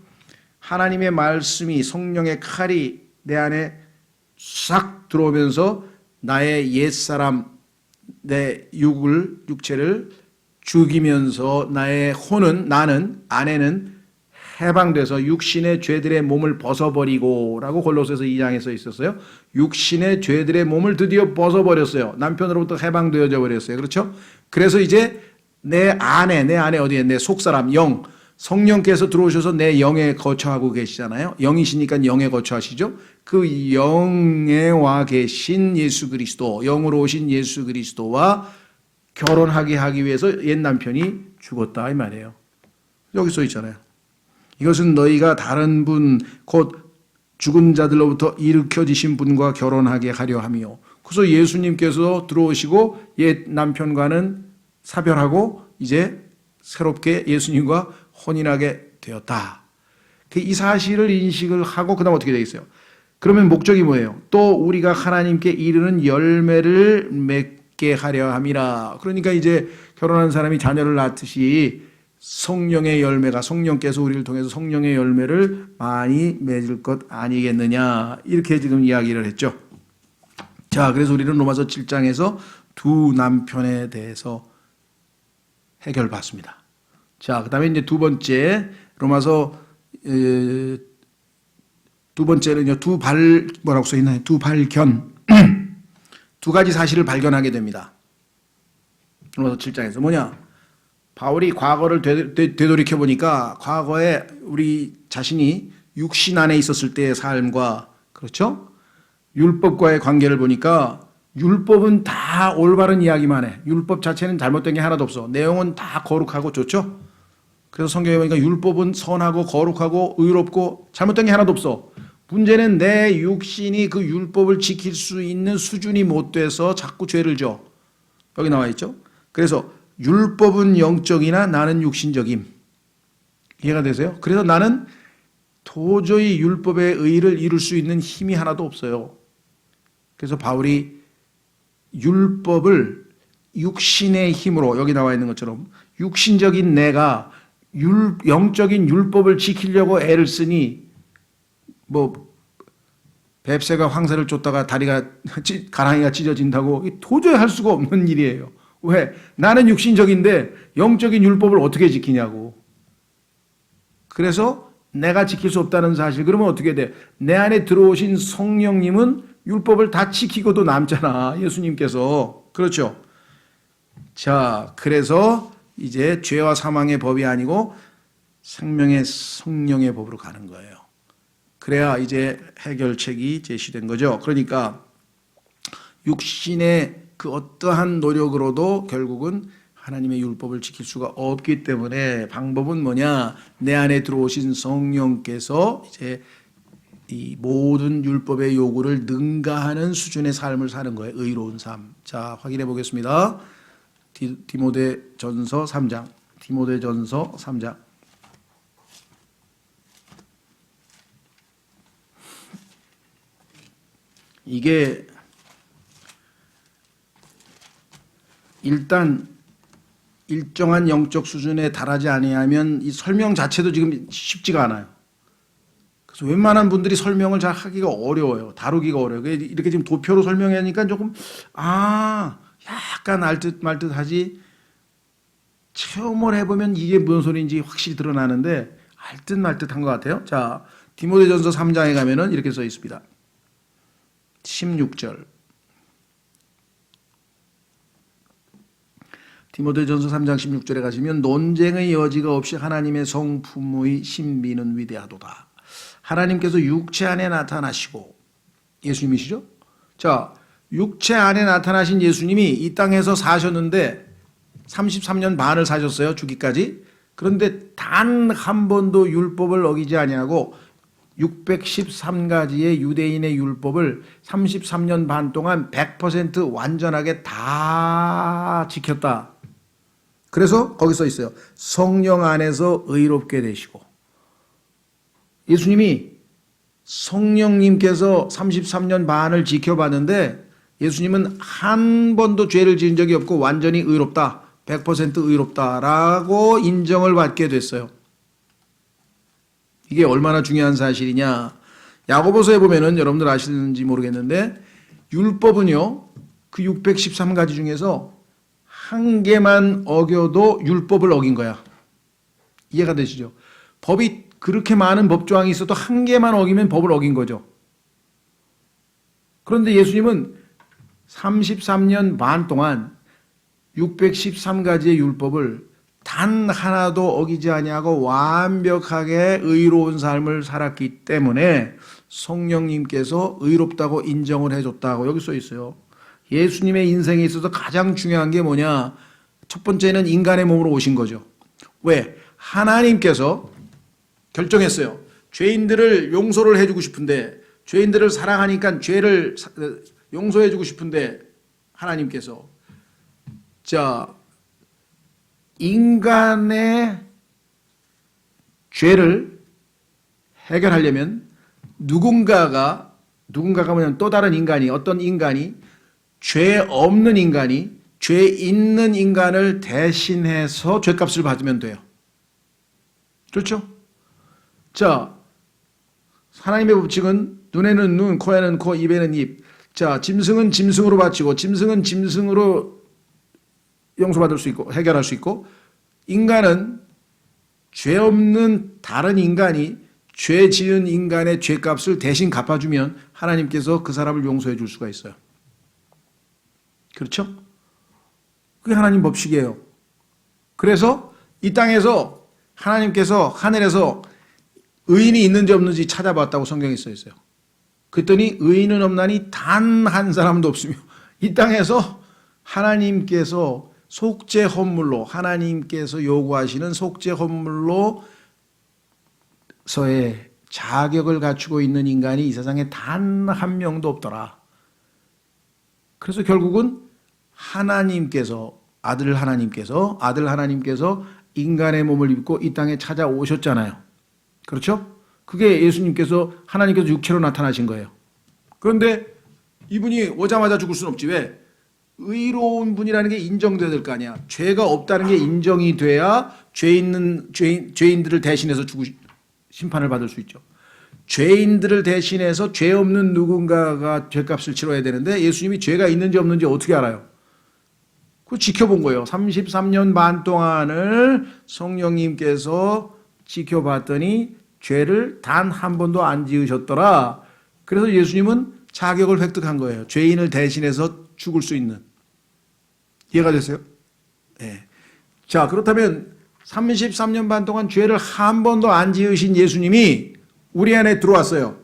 하나님의 말씀이, 성령의 칼이 내 안에 싹 들어오면서 나의 옛사람, 내 육체를 죽이면서 나의 나는, 아내는 해방돼서 육신의 죄들의 몸을 벗어버리고 라고 골로새서 2장에 써 있었어요. 육신의 죄들의 몸을 드디어 벗어버렸어요. 남편으로부터 해방되어져 버렸어요. 그렇죠? 그래서 이제 내 안에 어디에? 내 속사람, 영, 성령께서 들어오셔서 내 영에 거처하고 계시잖아요. 영이시니까 영에 거처하시죠. 그 영에 와 계신 예수 그리스도, 영으로 오신 예수 그리스도와 결혼하게 하기 위해서 옛 남편이 죽었다 이 말이에요. 여기 써 있잖아요. 이것은 너희가 다른 분 곧 죽은 자들로부터 일으켜지신 분과 결혼하게 하려 하며. 그래서 예수님께서 들어오시고 옛 남편과는 사별하고 이제 새롭게 예수님과 혼인하게 되었다. 이 사실을 인식을 하고 그다음 어떻게 되겠어요? 그러면 목적이 뭐예요? 또 우리가 하나님께 이르는 열매를 맺게 하려 함이라. 그러니까 이제 결혼한 사람이 자녀를 낳듯이 성령의 열매가 성령께서 우리를 통해서 성령의 열매를 많이 맺을 것 아니겠느냐. 이렇게 지금 이야기를 했죠. 자, 그래서 우리는 로마서 7장에서 두 남편에 대해서 해결받습니다. 자, 그 다음에 이제 두 번째, 로마서, 두 번째는요, 뭐라고 써있나요? 두 발견. 두 가지 사실을 발견하게 됩니다. 로마서 7장에서 뭐냐? 바울이 과거를 되돌이켜 보니까 과거에 우리 자신이 육신 안에 있었을 때의 삶과, 그렇죠? 율법과의 관계를 보니까 율법은 다 올바른 이야기만 해. 율법 자체는 잘못된 게 하나도 없어. 내용은 다 거룩하고 좋죠? 그래서 성경에 보니까 율법은 선하고 거룩하고 의롭고 잘못된 게 하나도 없어. 문제는 내 육신이 그 율법을 지킬 수 있는 수준이 못 돼서 자꾸 죄를 져. 여기 나와 있죠? 그래서 율법은 영적이나 나는 육신적임. 이해가 되세요? 그래서 나는 도저히 율법의 의를 이룰 수 있는 힘이 하나도 없어요. 그래서 바울이 율법을 육신의 힘으로, 여기 나와 있는 것처럼 육신적인 내가 영적인 율법을 지키려고 애를 쓰니 뭐 뱁새가 황새를 쫓다가 가랑이가 찢어진다고 도저히 할 수가 없는 일이에요. 왜? 나는 육신적인데 영적인 율법을 어떻게 지키냐고. 그래서 내가 지킬 수 없다는 사실. 그러면 어떻게 돼? 내 안에 들어오신 성령님은 율법을 다 지키고도 남잖아. 예수님께서. 그렇죠? 자, 그래서 이제 죄와 사망의 법이 아니고 생명의 성령의 법으로 가는 거예요. 그래야 이제 해결책이 제시된 거죠. 그러니까 육신의 그 어떠한 노력으로도 결국은 하나님의 율법을 지킬 수가 없기 때문에 방법은 뭐냐? 내 안에 들어오신 성령께서 이제 이 모든 율법의 요구를 능가하는 수준의 삶을 사는 거예요. 의로운 삶. 자, 확인해 보겠습니다. 디모데전서 3장. 디모데전서 3장. 이게 일단 일정한 영적 수준에 달하지 아니하면 이 설명 자체도 지금 쉽지가 않아요. 그래서 웬만한 분들이 설명을 잘 하기가 어려워요. 다루기가 어려워요. 이렇게 지금 도표로 설명하니까 조금 약간 알듯 말듯 하지, 체험을 해보면 이게 무슨 소리인지 확실히 드러나는데 알듯 말듯 한 것 같아요. 자, 디모데전서 3장에 가면은 이렇게 써 있습니다. 16절. 디모데전서 3장 16절에 가시면 논쟁의 여지가 없이 하나님의 성품의 신비는 위대하도다. 하나님께서 육체 안에 나타나시고, 예수님이시죠? 자, 육체 안에 나타나신 예수님이 이 땅에서 사셨는데 33년 반을 사셨어요. 죽기까지. 그런데 단 한 번도 율법을 어기지 아니하고 613가지의 유대인의 율법을 33년 반 동안 100% 완전하게 다 지켰다. 그래서 거기 써 있어요. 성령 안에서 의롭게 되시고. 예수님이 성령님께서 33년 반을 지켜봤는데 예수님은 한 번도 죄를 지은 적이 없고 완전히 의롭다. 100% 의롭다라고 인정을 받게 됐어요. 이게 얼마나 중요한 사실이냐. 야고보서에 보면은 여러분들 아시는지 모르겠는데 율법은요. 그 613가지 중에서 한 개만 어겨도 율법을 어긴 거야. 이해가 되시죠? 법이 그렇게 많은 법조항이 있어도 한 개만 어기면 법을 어긴 거죠. 그런데 예수님은 33년 반 동안 613가지의 율법을 단 하나도 어기지 아니하고 완벽하게 의로운 삶을 살았기 때문에 성령님께서 의롭다고 인정을 해줬다고 여기 써 있어요. 예수님의 인생에 있어서 가장 중요한 게 뭐냐? 첫 번째는 인간의 몸으로 오신 거죠. 왜? 하나님께서 결정했어요. 죄인들을 용서를 해주고 싶은데, 죄인들을 사랑하니까 죄를 용서해주고 싶은데 하나님께서, 자, 인간의 죄를 해결하려면 누군가가 뭐냐면 또 다른 인간이, 어떤 인간이, 죄 없는 인간이 죄 있는 인간을 대신해서 죄값을 받으면 돼요. 그렇죠? 자, 하나님의 법칙은 눈에는 눈, 코에는 코, 입에는 입. 자, 짐승은 짐승으로 바치고 짐승은 짐승으로 용서받을 수 있고 해결할 수 있고, 인간은 죄 없는 다른 인간이 죄 지은 인간의 죄값을 대신 갚아주면 하나님께서 그 사람을 용서해 줄 수가 있어요. 그렇죠? 그게 하나님 법칙이에요. 그래서 이 땅에서 하나님께서 하늘에서 의인이 있는지 없는지 찾아봤다고 성경에 써 있어요. 그랬더니 의인은 없나니 단 한 사람도 없으며, 이 땅에서 하나님께서 속죄 헌물로, 하나님께서 요구하시는 속죄 헌물로서의 자격을 갖추고 있는 인간이 이 세상에 단 한 명도 없더라. 그래서 결국은 하나님께서, 아들 하나님께서 인간의 몸을 입고 이 땅에 찾아오셨잖아요. 그렇죠? 그게 예수님께서, 하나님께서 육체로 나타나신 거예요. 그런데 이분이 오자마자 죽을 수는 없지. 왜? 의로운 분이라는 게 인정돼야 될 거 아니야. 죄가 없다는 게 인정이 돼야 죄인들을 대신해서 심판을 받을 수 있죠. 죄인들을 대신해서 죄 없는 누군가가 죄값을 치러야 되는데 예수님이 죄가 있는지 없는지 어떻게 알아요? 그거 지켜본 거예요. 33년 반 동안을 성령님께서 지켜봤더니 죄를 단 한 번도 안 지으셨더라. 그래서 예수님은 자격을 획득한 거예요. 죄인을 대신해서 죽을 수 있는. 이해가 되세요? 네. 자, 그렇다면 33년 반 동안 죄를 한 번도 안 지으신 예수님이 우리 안에 들어왔어요.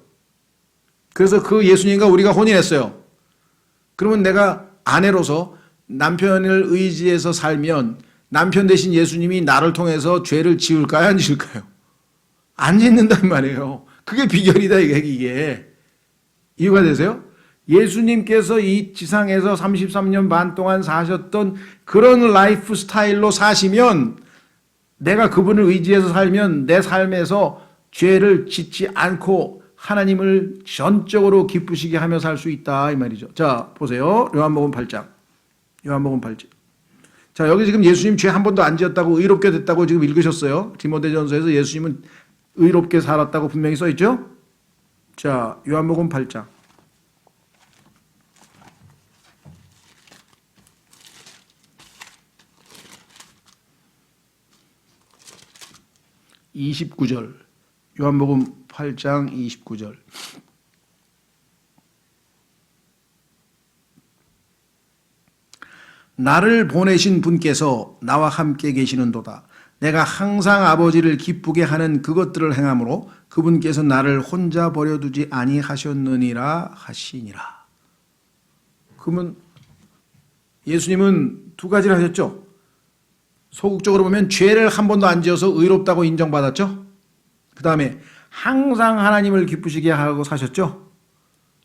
그래서 그 예수님과 우리가 혼인했어요. 그러면 내가 아내로서 남편을 의지해서 살면 남편 대신 예수님이 나를 통해서 죄를 지을까요? 안 지을까요? 안 짓는단 말이에요. 그게 비결이다, 이게. 이유가 되세요? 예수님께서 이 지상에서 33년 반 동안 사셨던 그런 라이프 스타일로 사시면, 내가 그분을 의지해서 살면 내 삶에서 죄를 짓지 않고 하나님을 전적으로 기쁘시게 하며 살 수 있다, 이 말이죠. 자, 보세요. 요한복음 8장. 자, 여기 지금 예수님 죄 한 번도 안 지었다고, 의롭게 됐다고 지금 읽으셨어요. 디모데전서에서 예수님은 의롭게 살았다고 분명히 써 있죠? 자, 요한복음 8장. (29절) 요한복음 8장 29절. 나를 보내신 분께서 나와 함께 계시는도다. 내가 항상 아버지를 기쁘게 하는 그것들을 행함으로 그분께서 나를 혼자 버려두지 아니하셨느니라 하시니라. 그러면 예수님은 두 가지를 하셨죠. 소극적으로 보면 죄를 한 번도 안 지어서 의롭다고 인정받았죠. 그 다음에 항상 하나님을 기쁘시게 하고 사셨죠.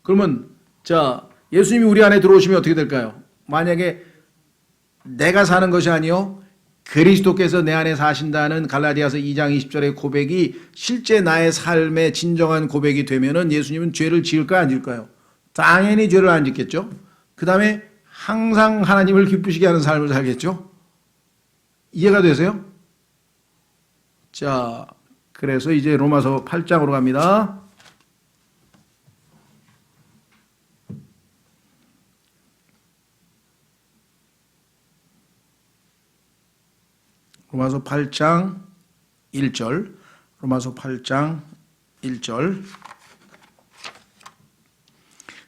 그러면 자, 예수님이 우리 안에 들어오시면 어떻게 될까요? 만약에 내가 사는 것이 아니요 그리스도께서 내 안에 사신다는 갈라디아서 2장 20절의 고백이 실제 나의 삶의 진정한 고백이 되면은 예수님은 죄를 지을까요, 안 지을까요? 당연히 죄를 안 짓겠죠. 그 다음에 항상 하나님을 기쁘시게 하는 삶을 살겠죠. 이해가 되세요? 자, 그래서 이제 로마서 8장으로 갑니다. 로마서 8장 1절. 로마서 8장 1절.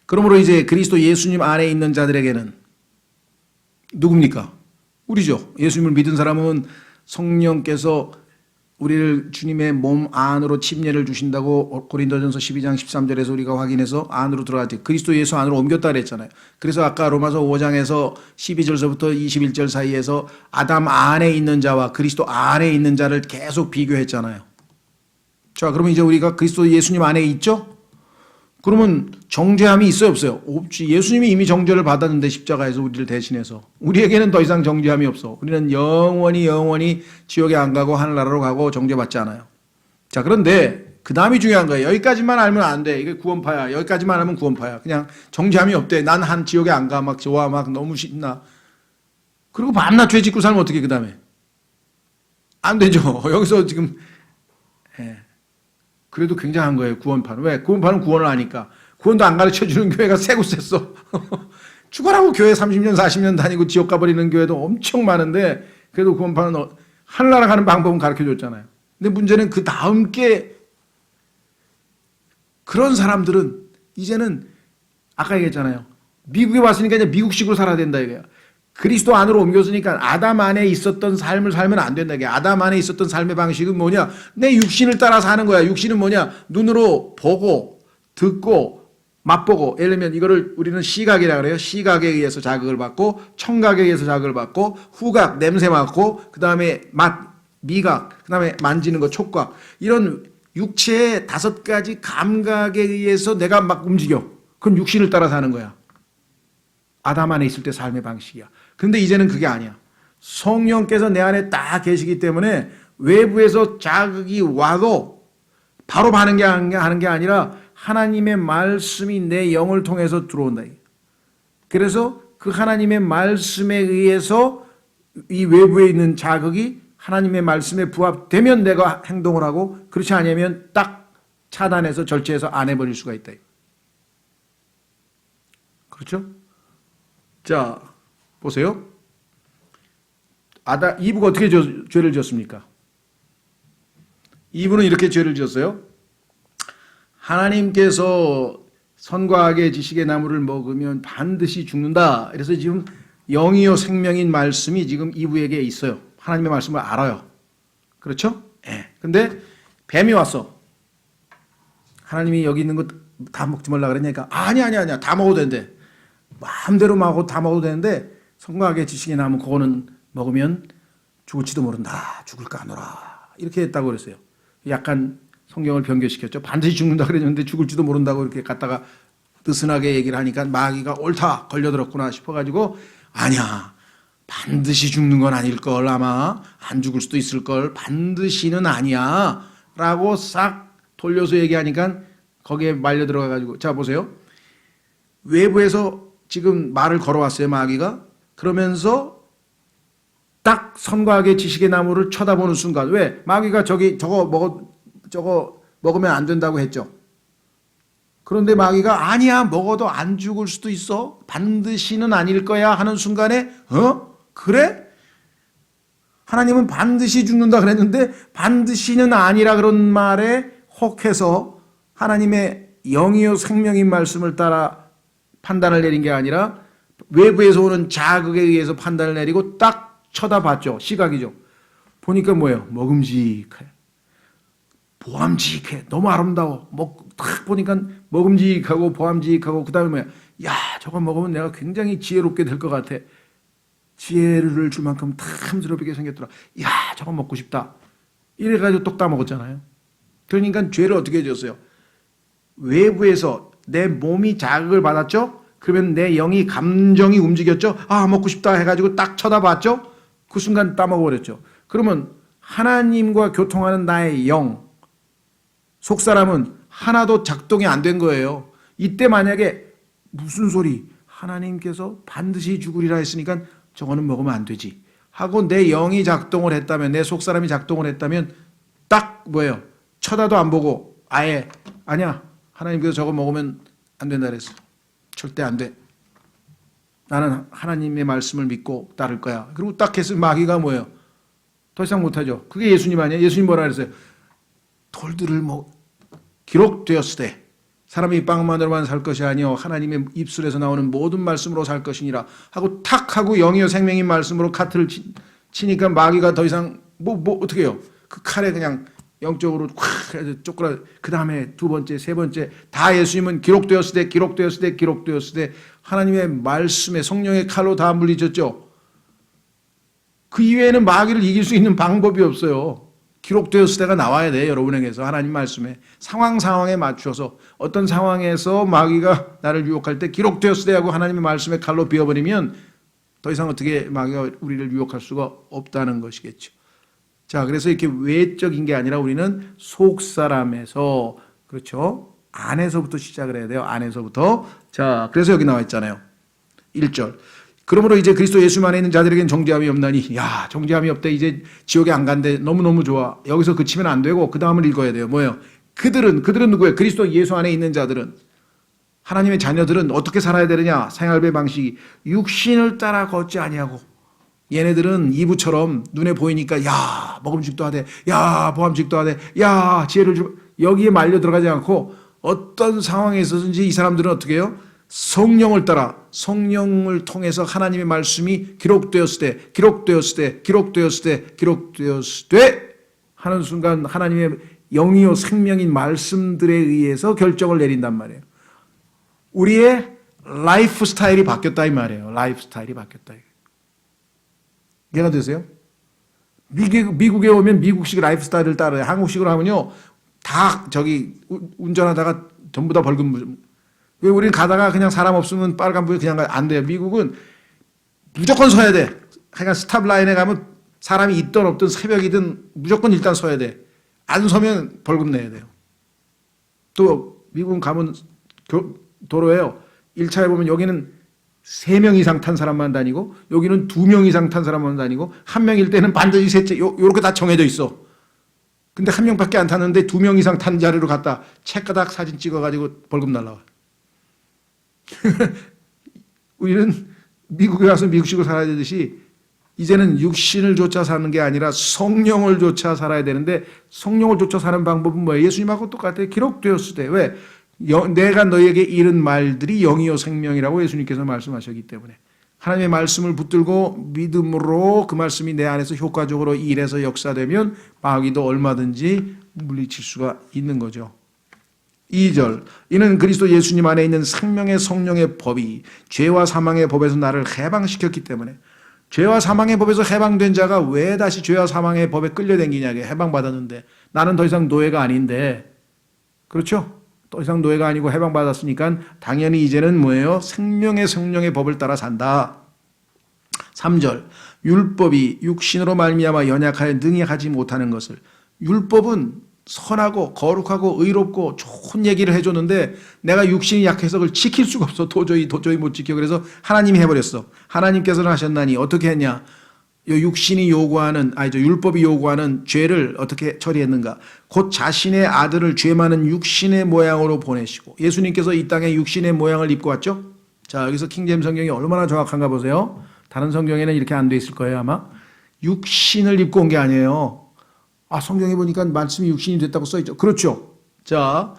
그러므로 이제 그리스도 예수님 안에 있는 자들에게는 누굽니까? 우리죠. 예수님을 믿은 사람은 성령께서 우리를 주님의 몸 안으로 침례를 주신다고 고린도전서 12장 13절에서 우리가 확인해서 안으로 들어갔지. 그리스도 예수 안으로 옮겼다 그랬잖아요. 그래서 아까 로마서 5장에서 12절서부터 21절 사이에서 아담 안에 있는 자와 그리스도 안에 있는 자를 계속 비교했잖아요. 자, 그러면 이제 우리가 그리스도 예수님 안에 있죠? 그러면 정죄함이 있어요, 없어요? 없지. 예수님이 이미 정죄를 받았는데 십자가에서 우리를 대신해서. 우리에게는 더 이상 정죄함이 없어. 우리는 영원히 지옥에 안 가고 하늘나라로 가고 정죄받지 않아요. 자, 그런데 그 다음이 중요한 거예요. 여기까지만 알면 안 돼. 이게 구원파야. 여기까지만 하면 구원파야. 그냥 정죄함이 없대. 난 한 지옥에 안 가. 막 좋아. 막 너무 신나. 그리고 밤낮 죄 짓고 살면 어떻게 그 다음에? 안 되죠. 여기서 지금 그래도 굉장한 거예요. 구원파는. 왜? 구원파는 구원을 아니까. 구원도 안 가르쳐주는 교회가 세고 셌어. 죽어라고 교회 30년 40년 다니고 지옥 가버리는 교회도 엄청 많은데 그래도 구원파는 하늘나라 가는 방법은 가르쳐줬잖아요. 근데 문제는 그 다음 게 그런 사람들은 이제는 아까 얘기했잖아요. 미국에 왔으니까 이제 미국식으로 살아야 된다 이거야. 그리스도 안으로 옮겼으니까 아담 안에 있었던 삶을 살면 안 된다. 아담 안에 있었던 삶의 방식은 뭐냐? 내 육신을 따라 사는 거야. 육신은 뭐냐? 눈으로 보고 듣고 맛보고. 예를 들면 이거를 우리는 시각이라 그래요. 시각에 의해서 자극을 받고 청각에 의해서 자극을 받고 후각 냄새 맡고 그다음에 맛 미각 그다음에 만지는 거 촉각 이런 육체의 5가지 감각에 의해서 내가 막 움직여. 그건 육신을 따라 사는 거야. 아담 안에 있을 때 삶의 방식이야. 근데 이제는 그게 아니야. 성령께서 내 안에 딱 계시기 때문에 외부에서 자극이 와도 바로 하는 게 아니라 하나님의 말씀이 내 영을 통해서 들어온다. 그래서 그 하나님의 말씀에 의해서 이 외부에 있는 자극이 하나님의 말씀에 부합되면 내가 행동을 하고 그렇지 않으면 딱 차단해서 절제해서 안 해버릴 수가 있다. 그렇죠? 자, 보세요. 이브가 어떻게 죄를 지었습니까? 이브는 이렇게 죄를 지었어요. 하나님께서 선과 악의 지식의 나무를 먹으면 반드시 죽는다. 그래서 지금 영이요 생명인 말씀이 지금 이브에게 있어요. 하나님의 말씀을 알아요. 그렇죠? 예. 근데 뱀이 왔어. 하나님이 여기 있는 거 다 먹지 말라 그러니까 아니야. 다 먹어도 된대. 마음대로 다 먹어도 되는데 선과 악의 지식의 나무 그거는 먹으면 죽을지도 모른다. 죽을까 하노라. 이렇게 했다고 그랬어요. 약간 성경을 변개시켰죠. 반드시 죽는다 그랬는데 죽을지도 모른다고 이렇게 갖다가 느슨하게 얘기를 하니까 마귀가 옳다 걸려들었구나 싶어가지고 아니야. 반드시 죽는 건 아닐걸. 아마 안 죽을 수도 있을걸. 반드시는 아니야. 라고 싹 돌려서 얘기하니까 거기에 말려 들어가가지고 자 보세요. 외부에서 지금 말을 걸어왔어요. 마귀가. 그러면서 딱 선과 악의 지식의 나무를 쳐다보는 순간 왜? 마귀가 저거 먹으면 안 된다고 했죠. 그런데 마귀가 아니야 먹어도 안 죽을 수도 있어. 반드시는 아닐 거야 하는 순간에 그래? 하나님은 반드시 죽는다 그랬는데 반드시는 아니라 그런 말에 혹해서 하나님의 영이요 생명인 말씀을 따라 판단을 내린 게 아니라 외부에서 오는 자극에 의해서 판단을 내리고 딱 쳐다봤죠. 시각이죠. 보니까 뭐예요? 먹음직해. 보암직해. 너무 아름다워. 딱 보니까 먹음직하고 보암직하고 그 다음에 뭐야? 야 저거 먹으면 내가 굉장히 지혜롭게 될 것 같아. 지혜를 줄 만큼 탐스럽게 생겼더라. 야 저거 먹고 싶다. 이래가지고 똑 따먹었잖아요. 그러니까 죄를 어떻게 해줬어요? 외부에서 내 몸이 자극을 받았죠? 그러면 내 영이 감정이 움직였죠? 아 먹고 싶다 해가지고 딱 쳐다봤죠? 그 순간 따먹어버렸죠. 그러면 하나님과 교통하는 나의 영 속사람은 하나도 작동이 안 된 거예요. 이때 만약에 무슨 소리 하나님께서 반드시 죽으리라 했으니까 저거는 먹으면 안 되지 하고 내 영이 작동을 했다면 내 속사람이 작동을 했다면 딱 뭐예요? 쳐다도 안 보고 아예 아니야 하나님께서 저거 먹으면 안 된다 그랬어. 절대 안 돼. 나는 하나님의 말씀을 믿고 따를 거야. 그리고 딱 했으면 마귀가 뭐예요? 더 이상 못하죠. 그게 예수님 아니에요? 예수님 뭐라 그랬어요? 돌들을 기록되었을 때 사람이 빵만으로만 살 것이 아니요 하나님의 입술에서 나오는 모든 말씀으로 살 것이니라 하고 탁 하고 영이요 생명인 말씀으로 카트를 치니까 마귀가 더 이상 어떻게 해요? 그 칼에 그냥 영적으로 확 해서 쪼그라 그 다음에 두 번째 세 번째 다 예수님은 기록되었을 때 하나님의 말씀에 성령의 칼로 다 물리쳤죠. 그 이외에는 마귀를 이길 수 있는 방법이 없어요. 기록되었을 때가 나와야 돼요. 여러분에게서 하나님 말씀에 상황에 맞춰서 어떤 상황에서 마귀가 나를 유혹할 때 기록되었을 때 하고 하나님의 말씀에 칼로 비워버리면 더 이상 어떻게 마귀가 우리를 유혹할 수가 없다는 것이겠죠. 자, 그래서 이렇게 외적인 게 아니라 우리는 속사람에서, 그렇죠? 안에서부터 시작을 해야 돼요. 안에서부터. 자, 그래서 여기 나와 있잖아요. 1절. 그러므로 이제 그리스도 예수 안에 있는 자들에겐 정죄함이 없나니, 야, 정죄함이 없대. 이제 지옥에 안 간대. 너무너무 좋아. 여기서 그치면 안 되고 그 다음을 읽어야 돼요. 뭐예요? 그들은 누구예요? 그리스도 예수 안에 있는 자들은, 하나님의 자녀들은 어떻게 살아야 되느냐? 생활의 방식이 육신을 따라 걷지 아니하고, 얘네들은 이브처럼 눈에 보이니까 야, 먹음직도 하되, 야, 보암직도 하되, 야, 지혜를 주, 여기에 말려 들어가지 않고 어떤 상황에 있어서든지 이 사람들은 어떻게 해요? 성령을 따라, 성령을 통해서 하나님의 말씀이 기록되었을 때 하는 순간 하나님의 영이요 생명인 말씀들에 의해서 결정을 내린단 말이에요. 우리의 라이프 스타일이 바뀌었다 이 말이에요. 라이프 스타일이 바뀌었다. 이해가 되세요? 미국에 오면 미국식 라이프 스타일을 따라요. 한국식으로 하면요, 다 운전하다가 전부 다 벌금. 왜 우리는 가다가 그냥 사람 없으면 빨간불 그냥 안 돼요. 미국은 무조건 서야 돼. 그러니까 스탑라인에 가면 사람이 있든 없든 새벽이든 무조건 일단 서야 돼. 안 서면 벌금 내야 돼요. 또 미국은 가면 도로에요. 1차에 보면 여기는 3명 이상 탄 사람만 다니고 여기는 2명 이상 탄 사람만 다니고 1명일 때는 반드시 셋째 요렇게 다 정해져 있어. 근데 1명밖에 안 탔는데 2명 이상 탄 자리로 갔다 책가닥 사진 찍어가지고 벌금 날라와. 우리는 미국에 가서 미국식으로 살아야 되듯이 이제는 육신을 쫓아 사는 게 아니라 성령을 쫓아 살아야 되는데, 성령을 쫓아 사는 방법은 뭐예요? 예수님하고 똑같아요. 기록되었을 때. 왜? 내가 너에게 이른 말들이 영이요 생명이라고 예수님께서 말씀하셨기 때문에 하나님의 말씀을 붙들고 믿음으로 그 말씀이 내 안에서 효과적으로 일해서 역사되면 마귀도 얼마든지 물리칠 수가 있는 거죠. 2절. 이는 그리스도 예수님 안에 있는 생명의 성령의 법이 죄와 사망의 법에서 나를 해방시켰기 때문에, 죄와 사망의 법에서 해방된 자가 왜 다시 죄와 사망의 법에 끌려다니냐게, 해방받았는데 나는 더 이상 노예가 아닌데, 그렇죠? 더 이상 노예가 아니고 해방받았으니까 당연히 이제는 뭐예요? 생명의 성령의 법을 따라 산다. 3절. 율법이 육신으로 말미암아 연약하여 능히 하지 못하는 것을, 율법은 선하고 거룩하고 의롭고 좋은 얘기를 해줬는데 내가 육신이 약해서 그걸 지킬 수가 없어. 도저히 못 지켜. 그래서 하나님이 해버렸어. 하나님께서는 하셨나니 어떻게 했냐? 육신이 요구하는, 율법이 요구하는 죄를 어떻게 처리했는가? 곧 자신의 아들을 죄 많은 육신의 모양으로 보내시고, 예수님께서 이 땅에 육신의 모양을 입고 왔죠? 자, 여기서 킹제임 성경이 얼마나 정확한가 보세요. 다른 성경에는 이렇게 안 돼 있을 거예요, 아마. 육신을 입고 온 게 아니에요. 성경에 보니까 말씀이 육신이 됐다고 써 있죠. 그렇죠. 자,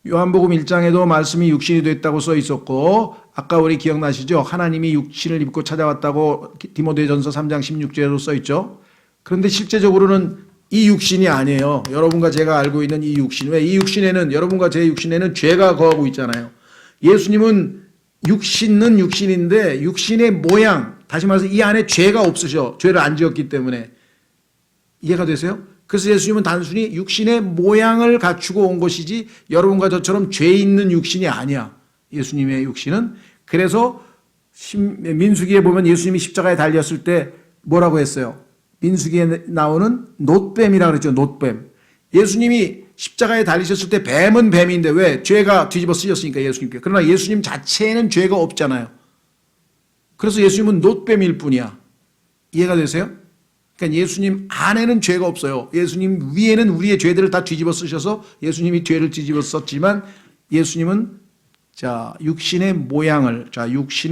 요한복음 1장에도 말씀이 육신이 됐다고 써 있었고, 아까 우리 기억나시죠? 하나님이 육신을 입고 찾아왔다고 디모데전서 3장 16절에도 써 있죠. 그런데 실제적으로는 이 육신이 아니에요. 여러분과 제가 알고 있는 이 육신. 왜? 이 육신에는, 여러분과 제 육신에는 죄가 거하고 있잖아요. 예수님은 육신은 육신인데 육신의 모양, 다시 말해서 이 안에 죄가 없으셔. 죄를 안 지었기 때문에. 이해가 되세요? 그래서 예수님은 단순히 육신의 모양을 갖추고 온 것이지 여러분과 저처럼 죄 있는 육신이 아니야. 예수님의 육신은. 그래서 민수기에 보면 예수님이 십자가에 달렸을 때 뭐라고 했어요? 민수기에 나오는 놋뱀이라고 그랬죠. 놋뱀. 예수님이 십자가에 달리셨을 때 뱀은 뱀인데 왜? 죄가 뒤집어 쓰였으니까 예수님께. 그러나 예수님 자체에는 죄가 없잖아요. 그래서 예수님은 놋뱀일 뿐이야. 이해가 되세요? 그러니까 예수님 안에는 죄가 없어요. 예수님 위에는 우리의 죄들을 다 뒤집어 쓰셔서 예수님이 죄를 뒤집어 썼지만, 예수님은 육신의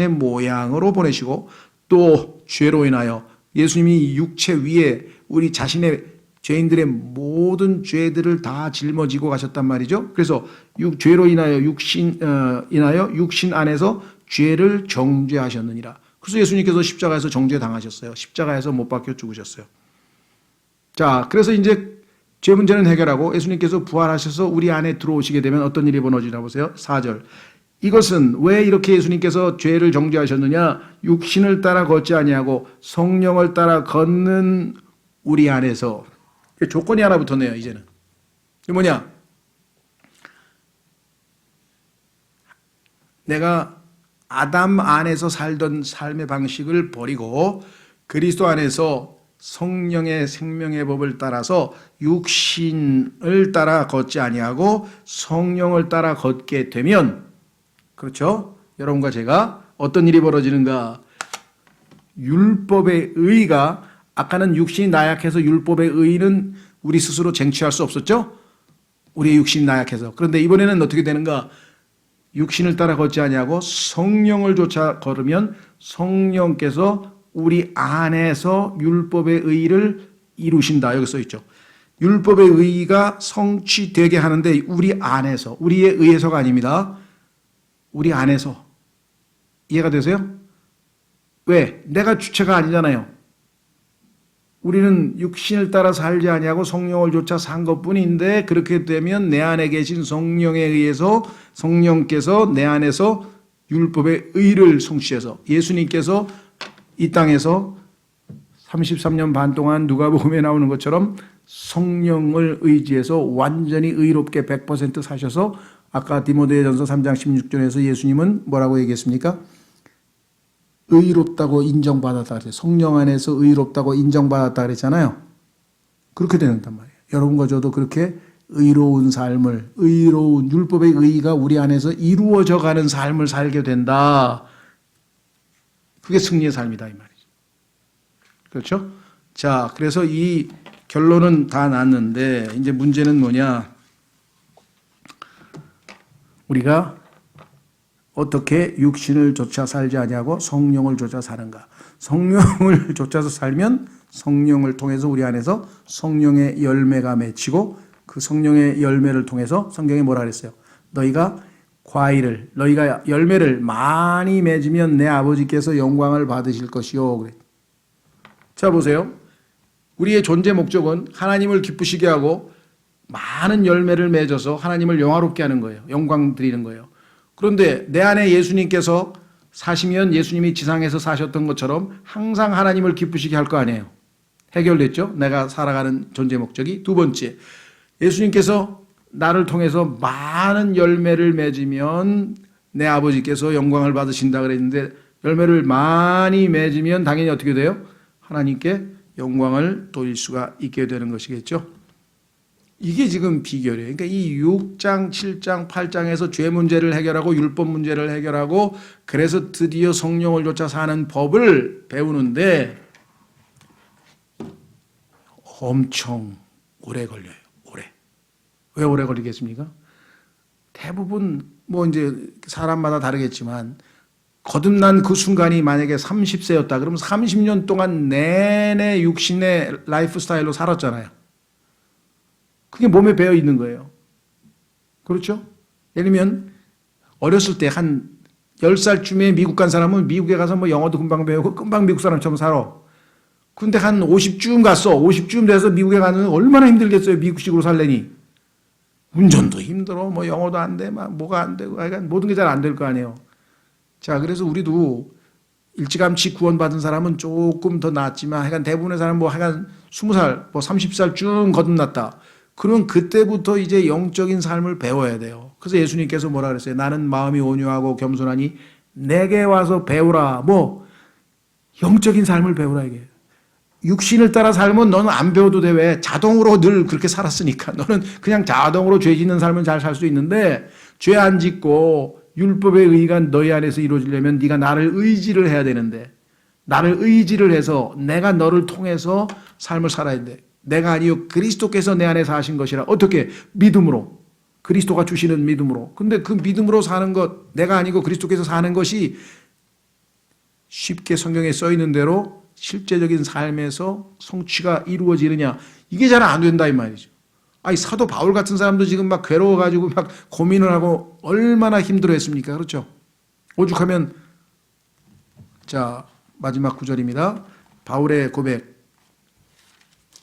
모양으로 보내시고, 또 죄로 인하여 예수님이 육체 위에 우리 자신의 죄인들의 모든 죄들을 다 짊어지고 가셨단 말이죠. 그래서 죄로 인하여 육신 안에서 죄를 정죄하셨느니라. 그래서 예수님께서 십자가에서 정죄당하셨어요. 십자가에서 못 박혀 죽으셨어요. 자, 그래서 이제 죄 문제는 해결하고 예수님께서 부활하셔서 우리 안에 들어오시게 되면 어떤 일이 벌어지나 보세요. 4절. 이것은 왜 이렇게 예수님께서 죄를 정죄하셨느냐? 육신을 따라 걷지 아니하고 성령을 따라 걷는 우리 안에서, 조건이 하나 붙었네요, 이제는. 이게 뭐냐? 내가 아담 안에서 살던 삶의 방식을 버리고 그리스도 안에서 성령의 생명의 법을 따라서 육신을 따라 걷지 아니하고 성령을 따라 걷게 되면, 그렇죠? 여러분과 제가 어떤 일이 벌어지는가? 율법의 의가, 아까는 육신이 나약해서 율법의 의는 우리 스스로 쟁취할 수 없었죠? 우리의 육신이 나약해서. 그런데 이번에는 어떻게 되는가? 육신을 따라 걷지 아니하고 성령을 쫓아 걸으면 성령께서 우리 안에서 율법의 의를 이루신다. 여기 써 있죠. 율법의 의가 성취되게 하는데 우리 안에서, 우리의 의해서가 아닙니다. 우리 안에서. 이해가 되세요? 왜? 내가 주체가 아니잖아요. 우리는 육신을 따라 살지 아니하고 성령을 쫓아 산 것뿐인데, 그렇게 되면 내 안에 계신 성령에 의해서 성령께서 내 안에서 율법의 의를 성취해서, 예수님께서 이 땅에서 33년 반 동안 누가복음에 나오는 것처럼 성령을 의지해서 완전히 의롭게 100% 사셔서, 아까 디모데전서 3장 16절에서 예수님은 뭐라고 얘기했습니까? 의롭다고 인정받았다 그랬어요. 성령 안에서 의롭다고 인정받았다 그랬잖아요. 그렇게 된단 말이에요. 여러분과 저도 그렇게 의로운 삶을, 의로운 율법의 의의가 우리 안에서 이루어져 가는 삶을 살게 된다. 그게 승리의 삶이다 이 말이죠. 그렇죠? 자, 그래서 이 결론은 다 났는데 이제 문제는 뭐냐? 우리가 어떻게 육신을 쫓아 살지 아니하고 성령을 쫓아 사는가? 성령을 쫓아서 살면 성령을 통해서 우리 안에서 성령의 열매가 맺히고, 그 성령의 열매를 통해서 성경에 뭐라 그랬어요? 너희가 열매를 많이 맺으면 내 아버지께서 영광을 받으실 것이요. 그래. 자, 보세요. 우리의 존재 목적은 하나님을 기쁘시게 하고 많은 열매를 맺어서 하나님을 영화롭게 하는 거예요. 영광 드리는 거예요. 그런데 내 안에 예수님께서 사시면 예수님이 지상에서 사셨던 것처럼 항상 하나님을 기쁘시게 할 거 아니에요. 해결됐죠? 내가 살아가는 존재 목적이. 두 번째, 예수님께서 나를 통해서 많은 열매를 맺으면 내 아버지께서 영광을 받으신다 그랬는데, 열매를 많이 맺으면 당연히 어떻게 돼요? 하나님께 영광을 돌릴 수가 있게 되는 것이겠죠. 이게 지금 비결이에요. 그러니까 이 6장, 7장, 8장에서 죄 문제를 해결하고 율법 문제를 해결하고, 그래서 드디어 성령을 쫓아 사는 법을 배우는데 엄청 오래 걸려요. 오래. 왜 오래 걸리겠습니까? 대부분 뭐 이제 사람마다 다르겠지만 거듭난 그 순간이 만약에 30세였다 그러면 30년 동안 내내 육신의 라이프 스타일로 살았잖아요. 그게 몸에 배어 있는 거예요. 그렇죠? 예를 들면 어렸을 때 한 10살쯤에 미국 간 사람은 미국에 가서 뭐 영어도 금방 배우고 금방 미국 사람처럼 살아. 근데 한 50쯤 갔어. 50쯤 돼서 미국에 가면 얼마나 힘들겠어요. 미국식으로 살려니. 운전도 힘들어. 뭐 영어도 안 돼. 막 뭐가 안 되고. 하여간 모든 게 잘 안 될 거 아니에요. 자, 그래서 우리도 일찌감치 구원받은 사람은 조금 더 낫지만 하여간 대부분의 사람은 뭐 하여간 20살, 뭐 30살쯤 거듭났다. 그러면 그때부터 이제 영적인 삶을 배워야 돼요. 그래서 예수님께서 뭐라 그랬어요? 나는 마음이 온유하고 겸손하니 내게 와서 배우라. 뭐 영적인 삶을 배우라 이게. 육신을 따라 살면 너는 안 배워도 돼. 왜? 자동으로 늘 그렇게 살았으니까. 너는 그냥 자동으로 죄 짓는 삶은 잘 살 수 있는데, 죄 안 짓고 율법의 의가 너희 안에서 이루어지려면 네가 나를 의지를 해야 되는데, 나를 의지를 해서 내가 너를 통해서 삶을 살아야 돼. 내가 아니요 그리스도께서 내 안에 사신 것이라. 어떻게? 믿음으로. 그리스도가 주시는 믿음으로. 근데 그 믿음으로 사는 것, 내가 아니고 그리스도께서 사는 것이 쉽게 성경에 써 있는 대로 실제적인 삶에서 성취가 이루어지느냐, 이게 잘 안 된다 이 말이죠. 아니, 사도 바울 같은 사람도 지금 막 괴로워가지고 막 고민을 하고 얼마나 힘들어했습니까? 그렇죠? 오죽하면, 자, 마지막 구절입니다. 바울의 고백.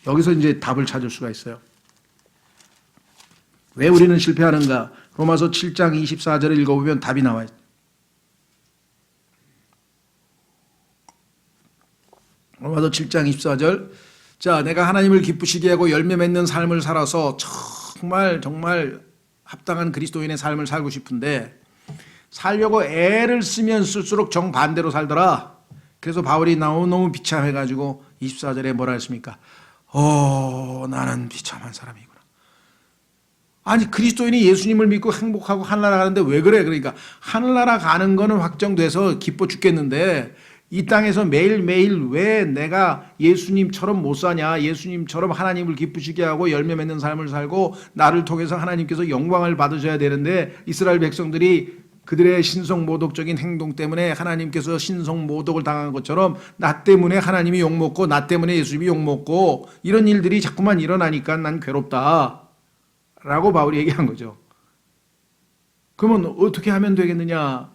여기서 이제 답을 찾을 수가 있어요. 왜 우리는 실패하는가? 로마서 7장 24절을 읽어보면 답이 나와요. 로마서 7장 24절 자, 내가 하나님을 기쁘시게 하고 열매 맺는 삶을 살아서 정말 정말 합당한 그리스도인의 삶을 살고 싶은데 살려고 애를 쓰면 쓸수록 정반대로 살더라. 그래서 바울이 너무 비참해가지고 24절에 뭐라 했습니까? 나는 비참한 사람이구나. 아니, 그리스도인이 예수님을 믿고 행복하고 하늘나라 가는데 왜 그래? 그러니까 하늘나라 가는 거는 확정돼서 기뻐 죽겠는데 이 땅에서 매일매일 왜 내가 예수님처럼 못 사냐? 예수님처럼 하나님을 기쁘시게 하고 열매 맺는 삶을 살고 나를 통해서 하나님께서 영광을 받으셔야 되는데 이스라엘 백성들이 그들의 신성모독적인 행동 때문에 하나님께서 신성모독을 당한 것처럼 나 때문에 하나님이 욕먹고 나 때문에 예수님이 욕먹고 이런 일들이 자꾸만 일어나니까 난 괴롭다 라고 바울이 얘기한 거죠. 그러면 어떻게 하면 되겠느냐?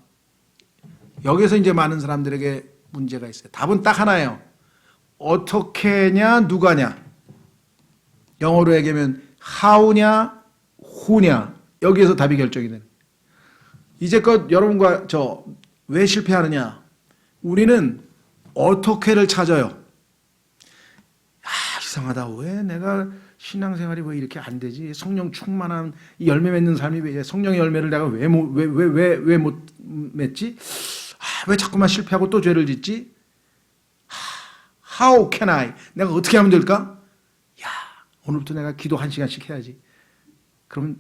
여기서 이제 많은 사람들에게 문제가 있어요. 답은 딱 하나예요. 어떻게냐, 누가냐. 영어로 얘기하면 how냐, who냐. 여기에서 답이 결정이 되는. 이제껏 여러분과 저 왜 실패하느냐? 우리는 어떻게를 찾아요. 이상하다. 왜 내가 신앙생활이 왜 이렇게 안 되지? 성령 충만한 열매 맺는 삶이 왜 성령의 열매를 내가 왜 못 맺지? 왜 자꾸만 실패하고 또 죄를 짓지? How can I? 내가 어떻게 하면 될까? 오늘부터 내가 기도 1시간씩 해야지. 그럼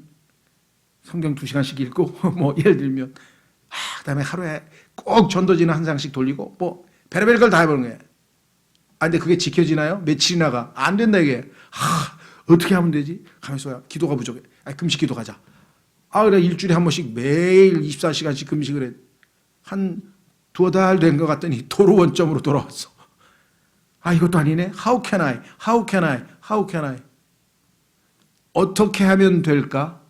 성경 2시간씩 읽고 뭐 예를 들면 그다음에 하루에 꼭 전도지는 한 장씩 돌리고 뭐 별의별 걸 다 해보는 거예요. 근데 그게 지켜지나요? 며칠이나 가? 안 된다 이게. 어떻게 하면 되지? 가면서 기도가 부족해. 금식 기도 가자. 그래 일주일에 한 번씩 매일 24시간씩 금식을 해. 한 2달 된 것 같더니 도로 원점으로 돌아왔어. 이것도 아니네. How can I? How can I? How can I? 어떻게 하면 될까?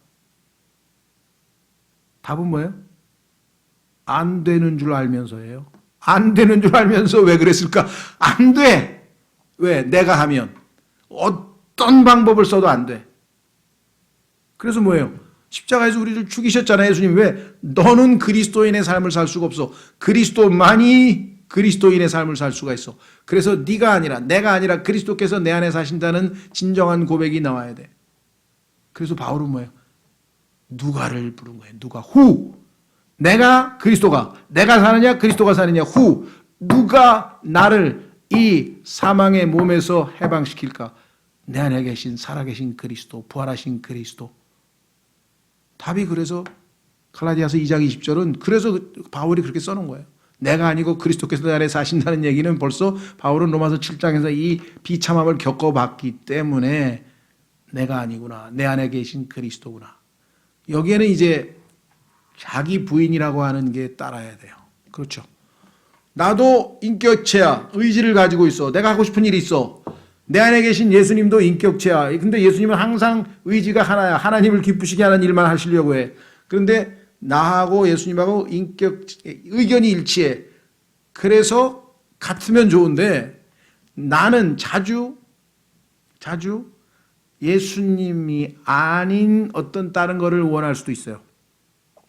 답은 뭐예요? 안 되는 줄 알면서예요. 안 되는 줄 알면서 왜 그랬을까? 안 돼. 왜? 내가 하면. 어떤 방법을 써도 안 돼. 그래서 뭐예요? 십자가에서 우리를 죽이셨잖아요. 예수님. 왜? 너는 그리스도인의 삶을 살 수가 없어. 그리스도만이 그리스도인의 삶을 살 수가 있어. 그래서 네가 아니라 내가 아니라 그리스도께서 내 안에 사신다는 진정한 고백이 나와야 돼. 그래서 바울은 뭐예요? 누가를 부른 거예요. 누가. who. 내가 그리스도가. 내가 사느냐 그리스도가 사느냐. who. 누가 나를 이 사망의 몸에서 해방시킬까? 내 안에 계신 살아계신 그리스도, 부활하신 그리스도. 답이 그래서 갈라디아서 2장 20절은 그래서 바울이 그렇게 써놓은 거예요. 내가 아니고 그리스도께서 내 안에 사신다는 얘기는 벌써 바울은 로마서 7장에서 이 비참함을 겪어봤기 때문에 내가 아니구나. 내 안에 계신 그리스도구나. 여기에는 이제 자기 부인이라고 하는 게 따라야 돼요. 그렇죠. 나도 인격체야. 의지를 가지고 있어. 내가 하고 싶은 일이 있어. 내 안에 계신 예수님도 인격체야. 근데 예수님은 항상 의지가 하나야. 하나님을 기쁘시게 하는 일만 하시려고 해. 그런데 나하고 예수님하고 의견이 일치해. 그래서 같으면 좋은데 나는 자주 예수님이 아닌 어떤 다른 거를 원할 수도 있어요.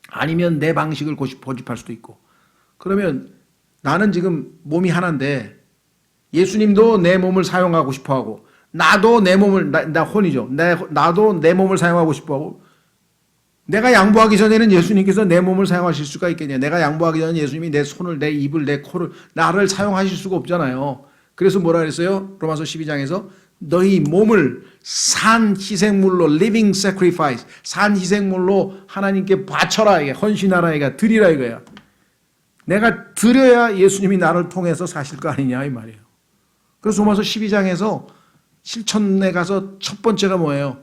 아니면 내 방식을 고집할 수도 있고. 그러면 나는 지금 몸이 하나인데 예수님도 내 몸을 사용하고 싶어하고 나도 내 몸을 나 혼이죠. 나도 내 몸을 사용하고 싶어하고 내가 양보하기 전에는 예수님께서 내 몸을 사용하실 수가 있겠냐. 내가 양보하기 전에 예수님이 내 손을 내 입을 내 코를 나를 사용하실 수가 없잖아요. 그래서 뭐라 그랬어요? 로마서 12장에서 너희 몸을 산 희생물로 living sacrifice 산 희생물로 하나님께 바쳐라 이게 헌신하라 이게 드리라 이거야. 내가 드려야 예수님이 나를 통해서 사실 거 아니냐 이 말이에요. 그래서 로마서 12장에서 실천에 가서 첫 번째가 뭐예요?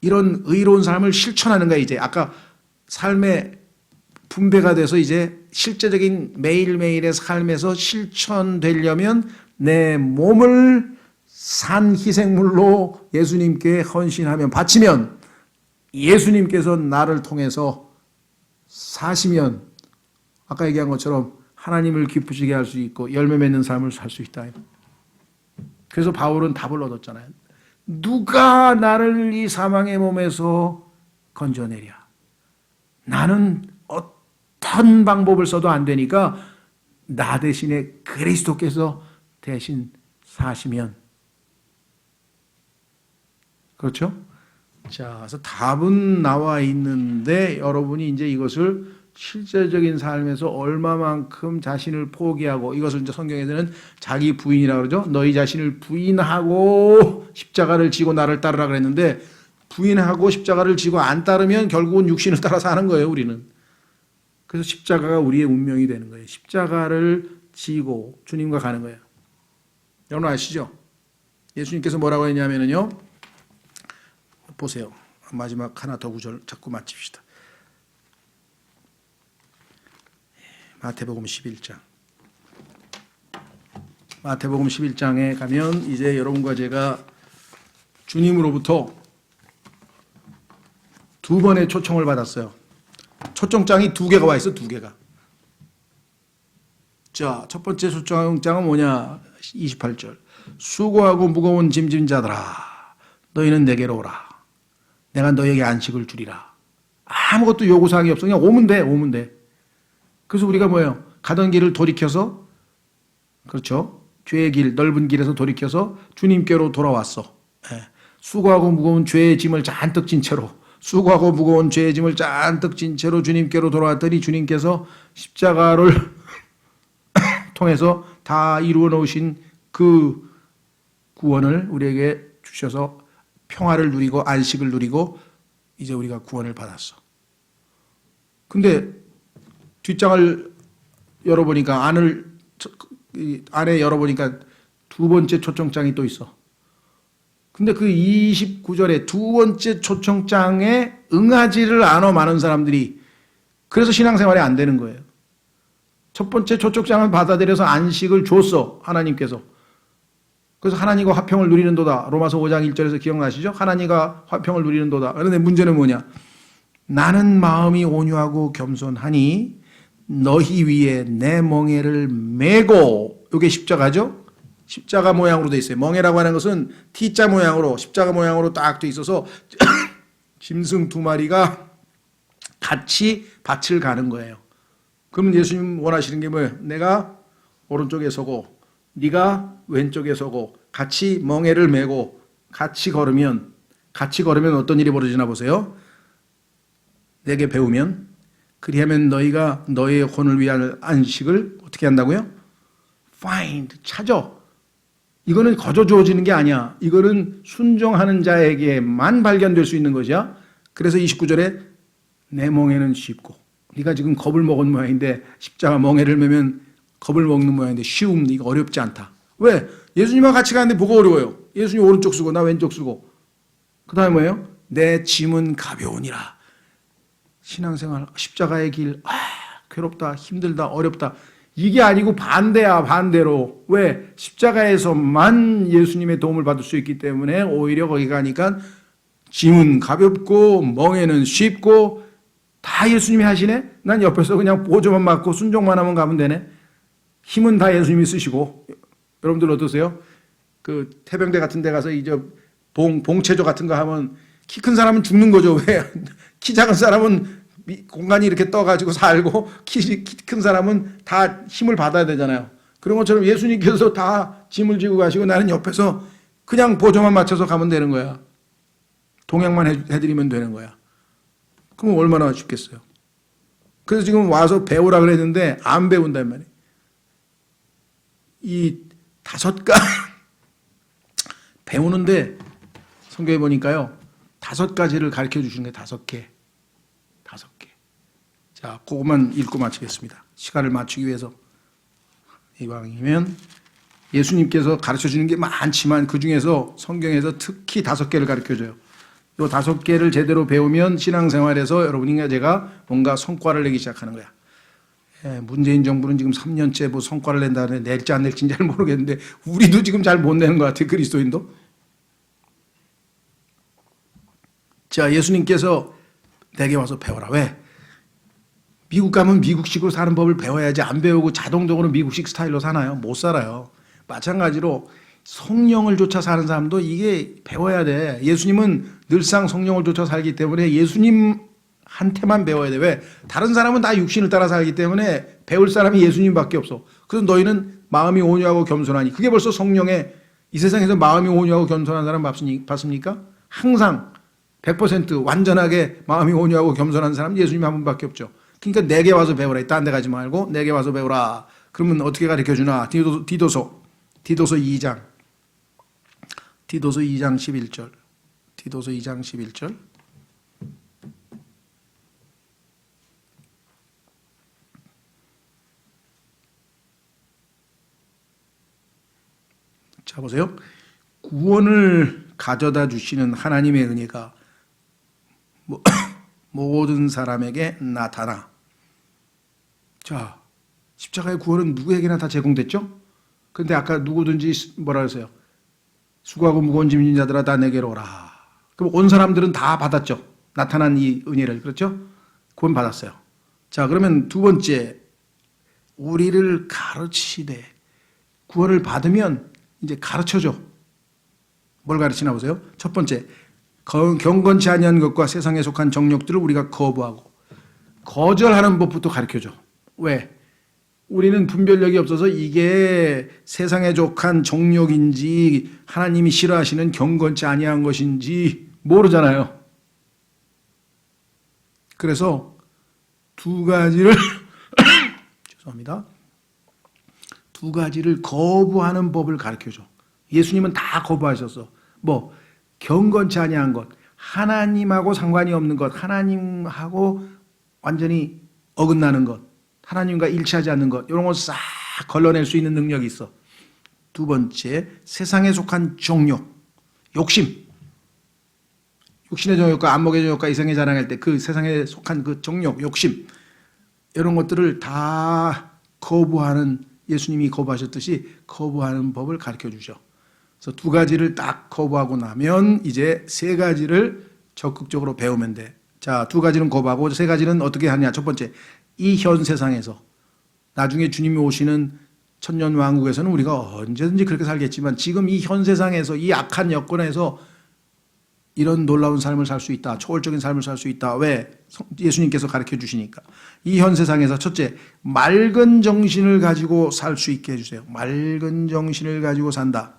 이런 의로운 삶을 실천하는 거야. 이제 아까 삶의 분배가 돼서 이제 실제적인 매일매일의 삶에서 실천되려면 내 몸을 산 희생물로 예수님께 헌신하면 바치면 예수님께서 나를 통해서 사시면 아까 얘기한 것처럼 하나님을 기쁘시게 할 수 있고 열매 맺는 삶을 살 수 있다. 그래서 바울은 답을 얻었잖아요. 누가 나를 이 사망의 몸에서 건져내랴. 나는 어떤 방법을 써도 안 되니까 나 대신에 그리스도께서 대신 사시면 그렇죠? 자, 그래서 답은 나와 있는데 여러분이 이제 이것을 실제적인 삶에서 얼마만큼 자신을 포기하고, 이것을 이제 성경에서는 자기 부인이라고 그러죠. 너희 자신을 부인하고 십자가를 지고 나를 따르라 그랬는데, 부인하고 십자가를 지고 안 따르면 결국은 육신을 따라 사는 거예요, 우리는. 그래서 십자가가 우리의 운명이 되는 거예요. 십자가를 지고 주님과 가는 거예요. 여러분 아시죠? 예수님께서 뭐라고 했냐면요. 보세요. 마지막 하나 더 구절 자꾸 마칩시다. 마태복음 11장. 마태복음 11장에 가면 이제 여러분과 제가 주님으로부터 두 번의 초청을 받았어요. 초청장이 두 개가 와 있어, 두 개가. 자, 첫 번째 초청장은 뭐냐? 28절. 수고하고 무거운 짐진 자들아, 너희는 내게로 오라. 내가 너희에게 안식을 주리라. 아무것도 요구사항이 없어. 그냥 오면 돼, 오면 돼. 그래서 우리가 뭐예요? 가던 길을 돌이켜서, 그렇죠? 죄의 길, 넓은 길에서 돌이켜서 주님께로 돌아왔어. 예. 수고하고 무거운 죄의 짐을 잔뜩 진 채로, 수고하고 무거운 죄의 짐을 잔뜩 진 채로 주님께로 돌아왔더니 주님께서 십자가를 통해서 다 이루어 놓으신 그 구원을 우리에게 주셔서 평화를 누리고 안식을 누리고 이제 우리가 구원을 받았어. 근데 뒷장을 열어보니까 안에 열어보니까 두 번째 초청장이 또 있어. 근데 그 29절에 두 번째 초청장에 응하지를 않아 많은 사람들이. 그래서 신앙생활이 안 되는 거예요. 첫 번째 초청장을 받아들여서 안식을 줬어, 하나님께서. 그래서 하나님과 화평을 누리는도다. 로마서 5장 1절에서 기억나시죠? 하나님과 화평을 누리는도다. 그런데 문제는 뭐냐? 나는 마음이 온유하고 겸손하니 너희 위에 내 멍에를 메고, 이게 십자가죠? 십자가 모양으로 돼 있어요. 멍에라고 하는 것은 T자 모양으로, 십자가 모양으로 딱 돼 있어서 짐승 두 마리가 같이 밭을 가는 거예요. 그러면 예수님 원하시는 게 뭐예요? 내가 오른쪽에 서고 네가 왼쪽에 서고 같이 멍에를 메고 같이 걸으면 어떤 일이 벌어지나 보세요. 내게 배우면 그리하면 너희가 너희의 혼을 위한 안식을 어떻게 한다고요? find, 찾아. 이거는 거저 주어지는 게 아니야. 이거는 순종하는 자에게만 발견될 수 있는 것이야. 그래서 29절에 내 멍에는 쉽고, 네가 지금 겁을 먹은 모양인데 십자가 멍에를 메면 겁을 먹는 모양인데 쉬움, 이거 어렵지 않다. 왜? 예수님과 같이 가는데 뭐가 어려워요? 예수님 오른쪽 쓰고 나 왼쪽 쓰고. 그 다음에 뭐예요? 내 짐은 가벼우니라. 신앙생활, 십자가의 길, 괴롭다, 힘들다, 어렵다. 이게 아니고 반대야, 반대로. 왜? 십자가에서만 예수님의 도움을 받을 수 있기 때문에 오히려 거기 가니까 짐은 가볍고 멍에는 쉽고 다 예수님이 하시네? 난 옆에서 그냥 보조만 맞고 순종만 하면 가면 되네? 힘은 다 예수님이 쓰시고. 여러분들 어떠세요? 그 태병대 같은 데 가서 이제 봉체조 같은 거 하면 키 큰 사람은 죽는 거죠. 왜? 키 작은 사람은 공간이 이렇게 떠가지고 살고 키 큰 사람은 다 힘을 받아야 되잖아요. 그런 것처럼 예수님께서 다 짐을 지고 가시고 나는 옆에서 그냥 보조만 맞춰서 가면 되는 거야. 동행만 해드리면 되는 거야. 그럼 얼마나 쉽겠어요. 그래서 지금 와서 배우라 그랬는데 안 배운단 말이에요. 이 5가지 배우는데 성경에 보니까요 5가지를 가르쳐 주시는 게 5개. 자, 그것만 읽고 마치겠습니다. 시간을 맞추기 위해서. 이왕이면 예수님께서 가르쳐 주는 게 많지만 그 중에서 성경에서 특히 5개를 가르쳐 줘요. 이 5개를 제대로 배우면 신앙생활에서 여러분과 제가 뭔가 성과를 내기 시작하는 거야. 문재인 정부는 지금 3년째 뭐 성과를 낸다는데 낼지 안 낼지는 잘 모르겠는데 우리도 지금 잘 못 내는 것 같아요. 그리스도인도. 자, 예수님께서 내게 와서 배워라. 왜? 미국 가면 미국식으로 사는 법을 배워야지. 안 배우고 자동적으로 미국식 스타일로 사나요? 못 살아요. 마찬가지로 성령을 쫓아 사는 사람도 이게 배워야 돼. 예수님은 늘상 성령을 쫓아 살기 때문에 예수님한테만 배워야 돼. 왜? 다른 사람은 다 육신을 따라 살기 때문에 배울 사람이 예수님밖에 없어. 그래서 너희는 마음이 온유하고 겸손하니. 그게 벌써 성령의, 이 세상에서 마음이 온유하고 겸손한 사람 봤습니까? 항상 100% 완전하게 마음이 온유하고 겸손한 사람 예수님 한 분밖에 없죠. 그러니까 내게 와서 배우라. 딴 데 가지 말고 내게 와서 배우라. 그러면 어떻게 가르쳐주나? 디도서 2장 11절. 디도서 2장 11절. 자, 보세요. 구원을 가져다 주시는 하나님의 은혜가 모든 사람에게 나타나. 자, 십자가의 구원은 누구에게나 다 제공됐죠? 근데 아까 누구든지 뭐라 그랬어요? 수고하고 무거운 짐진 자들아 다 내게로 오라. 그럼 온 사람들은 다 받았죠? 나타난 이 은혜를. 그렇죠? 구원 받았어요. 자, 그러면 두 번째, 우리를 가르치시되 구원을 받으면 이제 가르쳐줘. 뭘 가르치나 보세요. 첫 번째, 경건치 아니한 것과 세상에 속한 정욕들을 우리가 거부하고 거절하는 법부터 가르쳐줘. 왜? 우리는 분별력이 없어서 이게 세상에 속한 정욕인지 하나님이 싫어하시는 경건치 아니한 것인지 모르잖아요. 그래서 두 가지를 죄송합니다. 두 가지를 거부하는 법을 가르쳐줘. 예수님은 다 거부하셨어. 뭐 경건치 아니한 것, 하나님하고 상관이 없는 것, 하나님하고 완전히 어긋나는 것, 하나님과 일치하지 않는 것, 이런 거 싹 걸러낼 수 있는 능력이 있어. 두 번째, 세상에 속한 정욕, 욕심. 육신의 정욕과 안목의 정욕과 이성의 자랑할 때 그 세상에 속한 그 정욕, 욕심, 이런 것들을 다 거부하는, 예수님이 거부하셨듯이 거부하는 법을 가르쳐 주죠. 그래서 두 가지를 딱 거부하고 나면 이제 세 가지를 적극적으로 배우면 돼. 자, 두 가지는 거부하고 세 가지는 어떻게 하냐. 첫 번째, 이 현 세상에서 나중에 주님이 오시는 천년 왕국에서는 우리가 언제든지 그렇게 살겠지만 지금 이 현 세상에서 이 악한 여건에서 이런 놀라운 삶을 살 수 있다. 초월적인 삶을 살 수 있다. 왜? 예수님께서 가르쳐 주시니까. 이 현 세상에서 첫째, 맑은 정신을 가지고 살 수 있게 해주세요. 맑은 정신을 가지고 산다.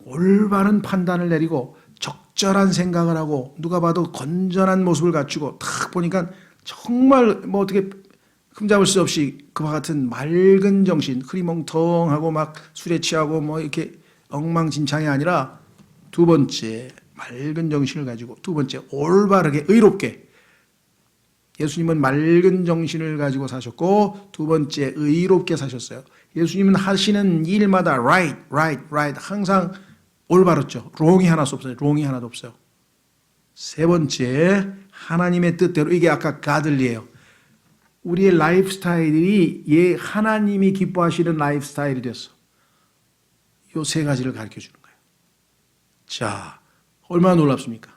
올바른 판단을 내리고 적절한 생각을 하고 누가 봐도 건전한 모습을 갖추고 딱 보니까 정말 뭐 어떻게 흠잡을 수 없이 그와 같은 맑은 정신, 흐리멍텅하고 막 술에 취하고 뭐 이렇게 엉망진창이 아니라 두 번째, 맑은 정신을 가지고 두 번째, 올바르게 의롭게. 예수님은 맑은 정신을 가지고 사셨고 두 번째, 의롭게 사셨어요. 예수님은 하시는 일마다 right 항상 올바랐죠. wrong이 하나도 없어요. wrong이 하나도 없어요. 세 번째, 하나님의 뜻대로. 이게 아까 가들리예요. 우리의 라이프 스타일이 하나님이 기뻐하시는 라이프 스타일이 됐어. 이 세 가지를 가르쳐 주는 거예요. 자, 얼마나 놀랍습니까?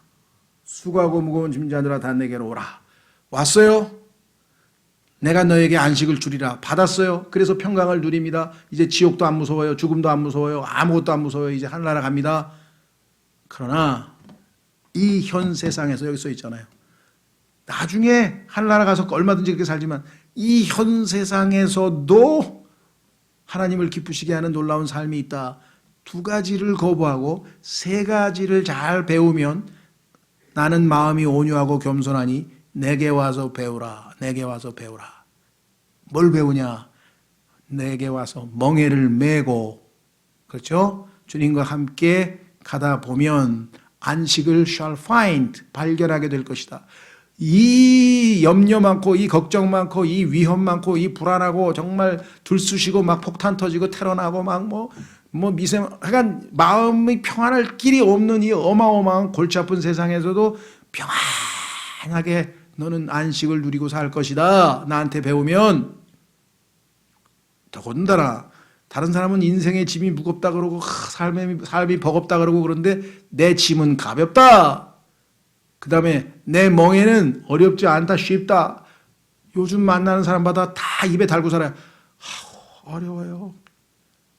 수고하고 무거운 짐자들아 다 내게로 오라. 왔어요? 내가 너에게 안식을 주리라. 받았어요? 그래서 평강을 누립니다. 이제 지옥도 안 무서워요. 죽음도 안 무서워요. 아무것도 안 무서워요. 이제 하늘나라 갑니다. 그러나 이 현 세상에서 여기 써 있잖아요. 나중에 하늘나라 가서 얼마든지 그렇게 살지만 이 현 세상에서도 하나님을 기쁘시게 하는 놀라운 삶이 있다. 두 가지를 거부하고 세 가지를 잘 배우면 나는 마음이 온유하고 겸손하니 내게 와서 배우라. 내게 와서 배우라. 뭘 배우냐? 내게 와서 멍에를 메고, 그렇죠? 주님과 함께 가다 보면 안식을 shall find, 발견하게 될 것이다. 이 염려 많고 이 걱정 많고 이 위험 많고 이 불안하고 정말 들쑤시고 막 폭탄 터지고 테러 나고 막 하여간 마음이 평안할 길이 없는 이 어마어마한 골치 아픈 세상에서도 평안하게 너는 안식을 누리고 살 것이다. 나한테 배우면. 더군다나 다른 사람은 인생의 짐이 무겁다 그러고 삶이 버겁다 그러고 그런데 내 짐은 가볍다. 그 다음에 내 멍에는 어렵지 않다, 쉽다. 요즘 만나는 사람마다 다 입에 달고 살아요. 어려워요.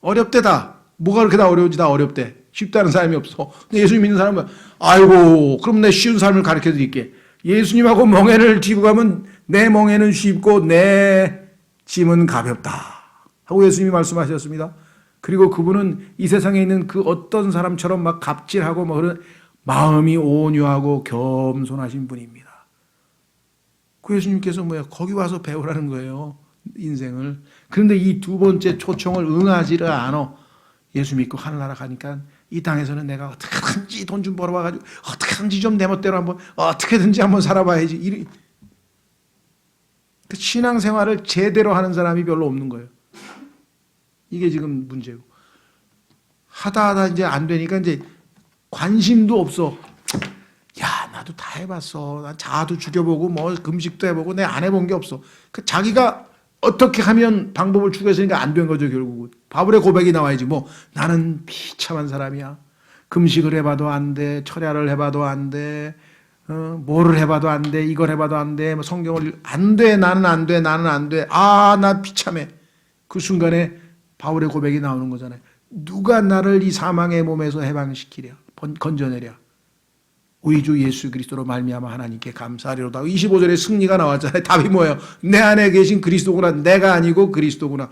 어렵대다. 뭐가 그렇게 다 어려운지 다 어렵대. 쉽다는 사람이 없어. 근데 예수님 믿는 사람은 아이고 그럼 내 쉬운 삶을 가르쳐 드릴게. 예수님하고 멍에를 쥐고 가면 내 멍에는 쉽고 내 짐은 가볍다 하고 예수님이 말씀하셨습니다. 그리고 그분은 이 세상에 있는 그 어떤 사람처럼 막 갑질하고 뭐 그런 마음이 온유하고 겸손하신 분입니다. 그 예수님께서 뭐야? 거기 와서 배우라는 거예요. 인생을. 그런데 이 두 번째 초청을 응하지를 않아. 예수 믿고 하늘나라 가니까 이 땅에서는 내가 어떻게든지 돈 좀 벌어와가지고 어떻게든지 좀 내 멋대로 한번 어떻게든지 한번 살아봐야지. 그 신앙생활을 제대로 하는 사람이 별로 없는 거예요. 이게 지금 문제고. 하다 이제 안 되니까 이제 관심도 없어. 야, 나도 다 해봤어. 난 자아도 죽여보고 뭐 금식도 해보고 내 안 해본 게 없어. 그 자기가 어떻게 하면 방법을 추구했으니까 안 된 거죠, 결국은. 바울의 고백이 나와야지. 뭐 나는 비참한 사람이야. 금식을 해봐도 안 돼. 철야를 해봐도 안 돼. 뭐를 해봐도 안 돼. 이걸 해봐도 안 돼. 뭐 성경을 안 돼. 나는 안 돼. 나는 안 돼. 아, 나 비참해. 그 순간에 바울의 고백이 나오는 거잖아요. 누가 나를 이 사망의 몸에서 해방시키랴. 건져내랴. 우리 주 예수 그리스도로 말미암아 하나님께 감사하리로다. 25절에 승리가 나왔잖아요. 답이 뭐예요? 내 안에 계신 그리스도구나. 내가 아니고 그리스도구나.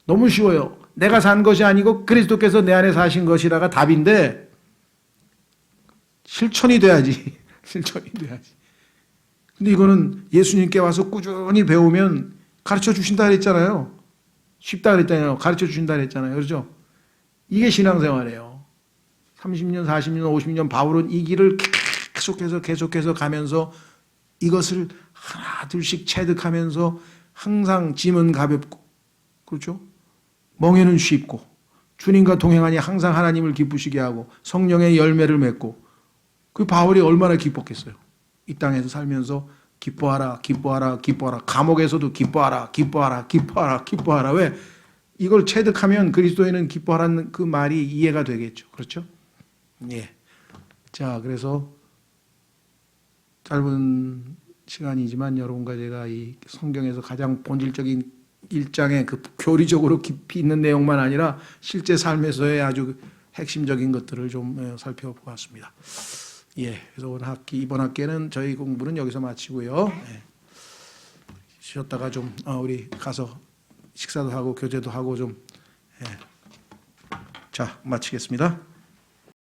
너무 쉬워요. 내가 산 것이 아니고 그리스도께서 내 안에 사신 것이라가 답인데 실천이 돼야지. 실천이 돼야지. 근데 이거는 예수님께 와서 꾸준히 배우면 가르쳐 주신다 그랬잖아요. 쉽다 그랬잖아요. 가르쳐 주신다 그랬잖아요. 그렇죠? 이게 신앙생활이에요. 30년, 40년, 50년 바울은 이 길을 계속해서 가면서 이것을 하나 둘씩 체득하면서 항상 짐은 가볍고, 그렇죠? 멍에는 쉽고, 주님과 동행하니 항상 하나님을 기쁘시게 하고 성령의 열매를 맺고, 그 바울이 얼마나 기뻤겠어요. 이 땅에서 살면서 기뻐하라, 기뻐하라, 기뻐하라. 감옥에서도 기뻐하라, 기뻐하라, 기뻐하라, 기뻐하라. 왜? 이걸 체득하면 그리스도인은 기뻐하라는 그 말이 이해가 되겠죠. 그렇죠? 예. 자, 그래서 짧은 시간이지만 여러분과 제가 이 성경에서 가장 본질적인 1장의 그 교리적으로 깊이 있는 내용만 아니라 실제 삶에서의 아주 핵심적인 것들을 좀 살펴보았습니다. 예. 그래서 이번 학기에는 저희 공부는 여기서 마치고요. 예. 쉬었다가 좀, 우리 가서 식사도 하고 교제도 하고 좀, 예. 자, 마치겠습니다.